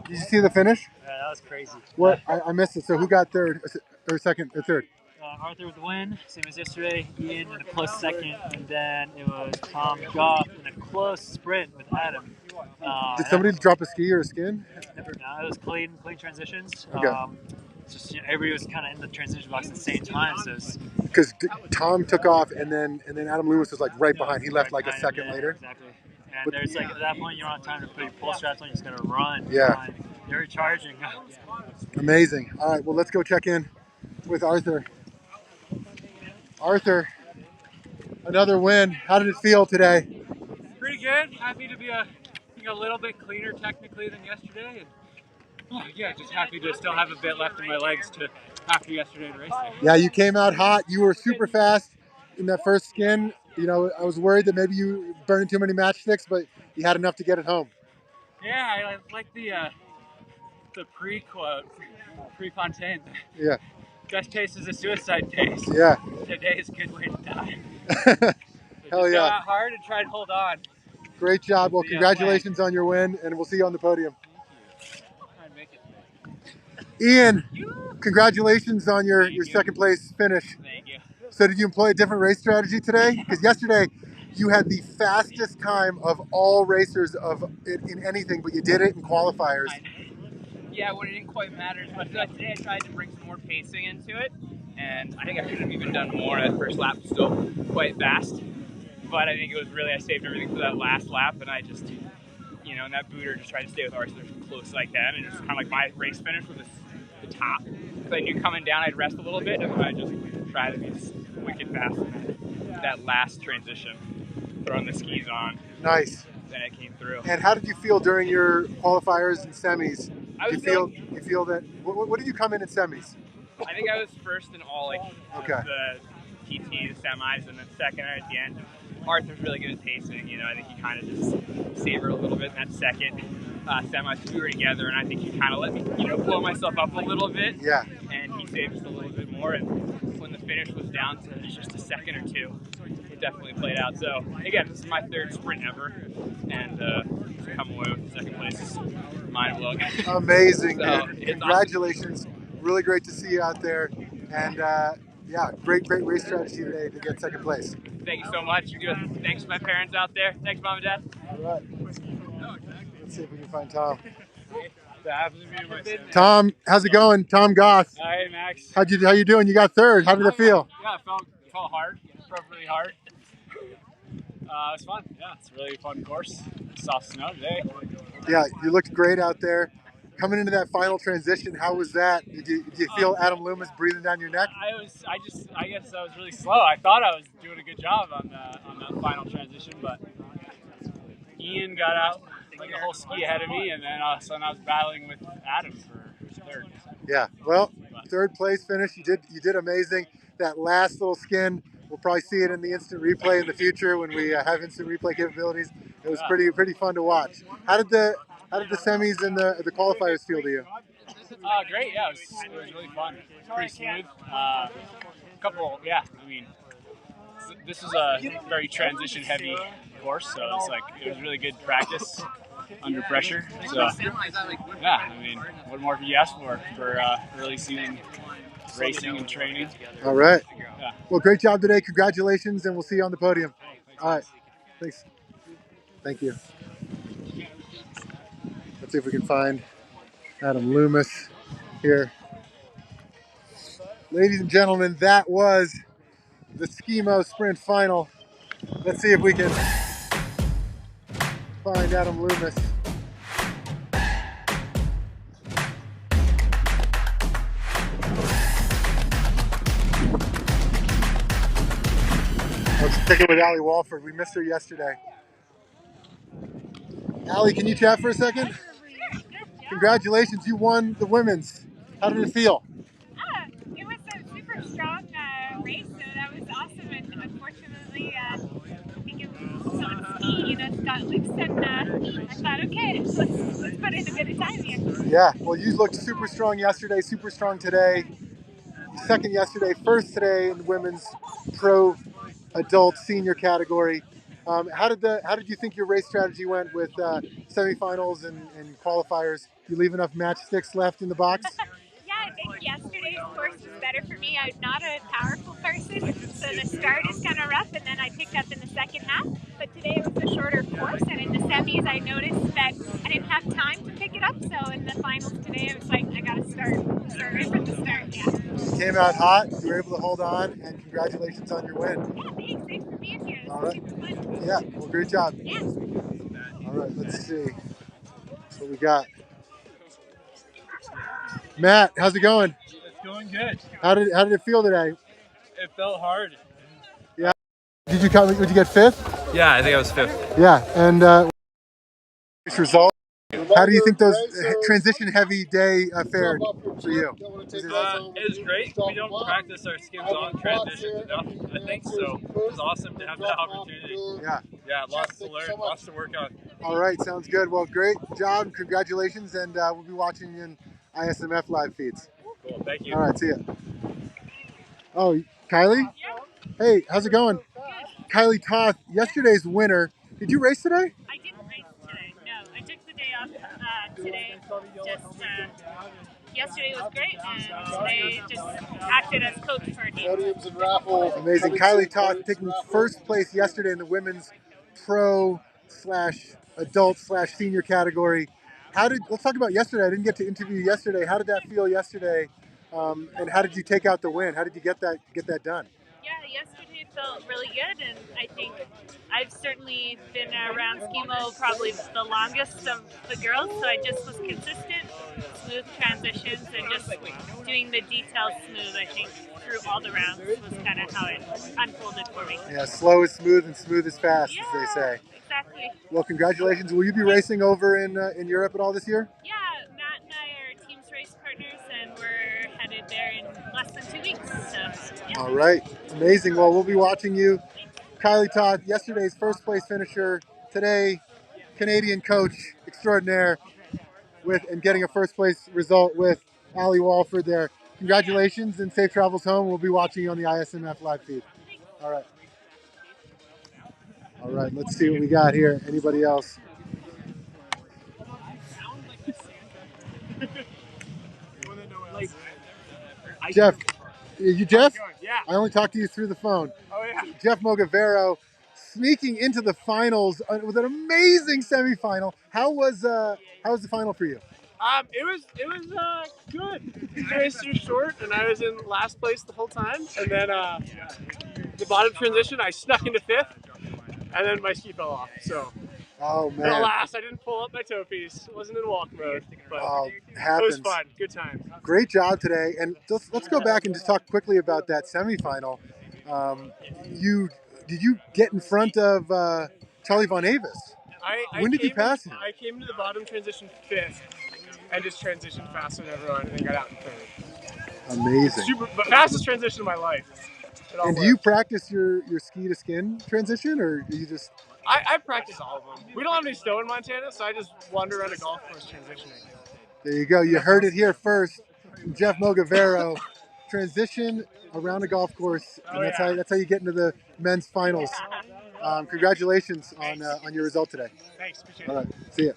did you see the finish? Yeah, that was crazy. What? I missed it. So who got third or second or third? Arthur with the win, same as yesterday. Ian in a close second, and then it was Tom Goff in a close sprint with Adam. Did somebody drop a ski or a skin? No, it was clean transitions. Okay. Just everybody was kind of in the transition box at the same time, so because Tom took off and then Adam Loomis was like right behind. He left like a second later. Exactly. And there's like at that point you don't have time to put your pull straps on. You just gotta run. Yeah. You're recharging. Amazing. All right. Well, let's go check in with Arthur. Arthur, another win. How did it feel today? Pretty good. Happy to be a little bit cleaner technically than yesterday. And, yeah, just happy to still have a bit left in my legs to after yesterday's race day. Yeah, you came out hot. You were super fast in that first skin. You know, I was worried that maybe you burned too many matchsticks, but you had enough to get it home. Yeah, I like the pre-quote, pre-Fontaine. Yeah. Best taste is a suicide taste. Yeah. Today is a good way to die. Hell yeah. Go out hard and try to hold on. Great job. Well, congratulations on your win, and we'll see you on the podium. Ian, congratulations on your second place finish. Thank you. So did you employ a different race strategy today? Because yesterday you had the fastest time of all racers in anything, but you did it in qualifiers. Yeah, when it didn't quite matter as much. Today I tried to bring some more pacing into it, and I think I could have even done more. That first lap was still quite fast, but I think it was really, I saved everything for that last lap, and I just, you know, in that booter, just tried to stay with Arthur close like that, and it was kind of like my race finish was the top. So I knew coming down I'd rest a little bit, and then I just tried to be wicked fast in that last transition, throwing the skis on. Nice. Then it came through. And how did you feel during your qualifiers and semis? You feel that? What did you come in semis? I think I was first in all the PT, the semis, and then second at the end. Arthur's really good at pacing. You know, I think he kind of just savored a little bit in that second semis. We were together, and I think he kind of let me, blow myself up a little bit. Yeah. And he saved just a little bit more. And when the finish was down to just a second or two, it definitely played out. So again, this is my third sprint ever, and to come away with second place is mind-blowing. Amazing, So, man. Congratulations. Awesome. Really great to see you out there. And yeah, great race strategy today to get second place. Thank you so much. You're good. Thanks to my parents out there. Thanks, Mom and Dad. All right. Let's see if we can find Tom. Tom, how's it going? Tom Goth. Hey, Max. How you doing? You got third. How did it feel? Yeah, it felt hard. It felt really hard. It was fun. Yeah, it's a really fun course. Soft snow today. Yeah, you looked great out there. Coming into that final transition, how was that? Did you feel Adam Loomis breathing down your neck? I guess I was really slow. I thought I was doing a good job on the final transition, but Ian got out like a whole ski ahead of me, and then all of a sudden I was battling with Adam for third. Yeah, well, third place finish. You did amazing. That last little skin, we'll probably see it in the instant replay in the future when we have instant replay capabilities. It was pretty fun to watch. How did the semis and the qualifiers feel to you? Great. Yeah, it was really fun. Pretty smooth. I mean, this is a very transition heavy course, so it was really good practice under pressure. So yeah, I mean, what more could you ask for early season racing and training? All right. Yeah. Well, great job today. Congratulations, and we'll see you on the podium. All right. Thanks. Thank you. Let's see if we can find Adam Loomis here. Ladies and gentlemen, that was the Skimo Sprint Final. Let's see if we can find Adam Loomis. Let's take it with Allie Walford. We missed her yesterday. Allie, can you chat for a second? Congratulations, you won the women's. How did it feel? It was a super strong race, so that was awesome. And unfortunately, I think it was on ski, it got loose, and I thought, okay, let's put in a bit of time here. Yeah, well, you looked super strong yesterday, super strong today. Second yesterday, first today in the women's pro adult senior category. How did you think your race strategy went with semifinals and qualifiers? You leave enough matchsticks left in the box? Yeah, I think yesterday's course was better for me. I'm not a powerful person, so the start is kind of rough, and then I picked up in the second half. But today it was a shorter course, and in the semis I noticed that I didn't have time to pick it up. So in the finals today, I was like, I gotta start right from the start. Yeah. You came out hot. You were able to hold on, and congratulations on your win. Yeah, thanks. Thanks for being here. All right. Super fun. Yeah. Well, great job. Yeah. All right. Let's see what we got. Matt, how's it going? It's going good. How did it feel today? It felt hard. Yeah. Did you get fifth? Yeah, I think I was fifth. Yeah. And result. How do you think those transition heavy day fared for you? It was great. We don't practice our skims on transitions enough, I think, so it was awesome to have that opportunity. Yeah. Yeah, lots to learn, lots to work on. All right, sounds good. Well, great job, congratulations, and we'll be watching you in ISMF live feeds. Cool, thank you. All right, see ya. Oh, Kylie? Yeah. Hey, how's it going? Good. Kylie Toth, yesterday's winner. Did you race today? I didn't race today. No, I took the day off today. Just yesterday was great, and today just acted as coach for a team. Podiums and raffles. Amazing. Kylie Toth taking first place yesterday in the women's pro / adult / senior category. Let's talk about yesterday. I didn't get to interview you yesterday. How did that feel yesterday? And how did you take out the win? How did you get that done? Yeah, yesterday felt really good, and I think I've certainly been around Skimo probably the longest of the girls, so I just was consistent, smooth transitions, and just doing the details smooth, I think, through all the rounds was kind of how it unfolded for me. Yeah, slow is smooth and smooth is fast, Yeah, as they say. Exactly. Well, congratulations. Will you be racing over in Europe at all this year? Yeah, Matt and I are team's race partners, and we're headed there in less than 2 weeks. So, yeah. All right, amazing. Well, we'll be watching you. Kylie Todd, yesterday's first place finisher, today Canadian coach extraordinaire and getting a first place result with Allie Walford there. Congratulations and safe travels home. We'll be watching you on the ISMF live feed. All right. All right, let's see what we got here. Anybody else? Jeff. You Jeff? Yeah. I only talked to you through the phone. Oh, yeah. Jeff Mogavero sneaking into the finals with an amazing semifinal. How was the final for you? It was good. The race was short, and I was in last place the whole time. And then the bottom transition, I snuck into fifth, and then my ski fell off. So, oh man! Alas, I didn't pull up my toe piece. It wasn't in walk mode, but happens. It was fun. Good time. Great job today. And let's go back and just talk quickly about that semifinal. Did you get in front of Charlie Von Avis? When did you pass him? I came to the bottom transition fifth. And just transitioned faster than everyone, and then got out in third. Amazing. But fastest transition of my life. And do you practice your ski to skin transition, or do you just? I practice all of them. We don't have any snow in Montana, so I just wander around a golf course transitioning. There you go. You heard it here first from Jeff Mogavero. Transition around a golf course, and that's how you get into the men's finals. Congratulations on your result today. Thanks, appreciate All right, see ya.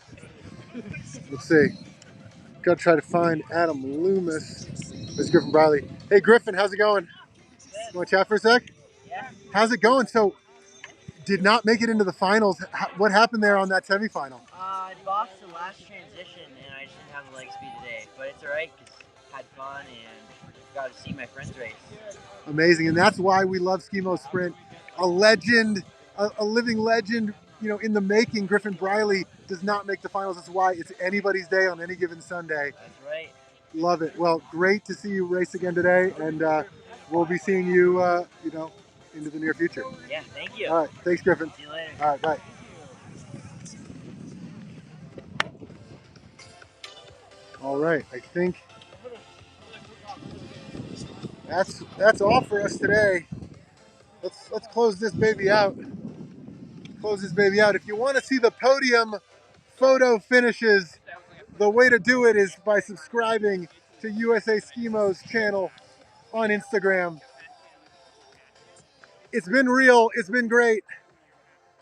Let's see. Gotta try to find Adam Loomis. There's Griffin Briley. Hey Griffin, how's it going? You want to chat for a sec? Yeah. How's it going? So, did not make it into the finals. What happened there on that semifinal? I boxed the last transition and I just didn't have the leg speed today, but it's alright because I had fun and got to see my friends race. Amazing, and that's why we love Skimo Sprint. A legend, a living legend, you know, in the making. Griffin Briley does not make the finals. That's why it's anybody's day on any given Sunday. That's right. Love it. Well, great to see you race again today, and we'll be seeing you, you know, into the near future. Yeah, thank you. All right, thanks, Griffin. See you later. All right, bye. All right, I think that's all for us today. Let's close this baby out. Close this baby out. If you want to see the podium photo finishes, the way to do it is by subscribing to USA Skimo's channel on Instagram. It's been real. It's been great.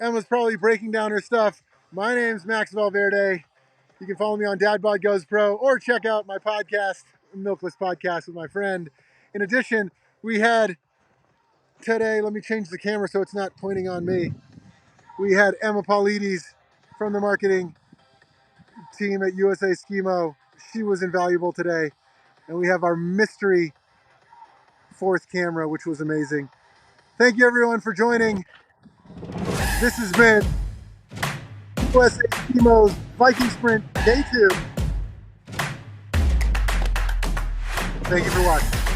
Emma's probably breaking down her stuff. My name's Max Valverde. You can follow me on Dad Bod Goes Pro or check out my podcast, Milkless Podcast with my friend. In addition, we had today, let me change the camera so it's not pointing on me. We had Emma Paulides from the marketing team at USA Skimo. She was invaluable today. And we have our mystery fourth camera, which was amazing. Thank you everyone for joining. This has been USA Skimo's Viking Sprint Day 2. Thank you for watching.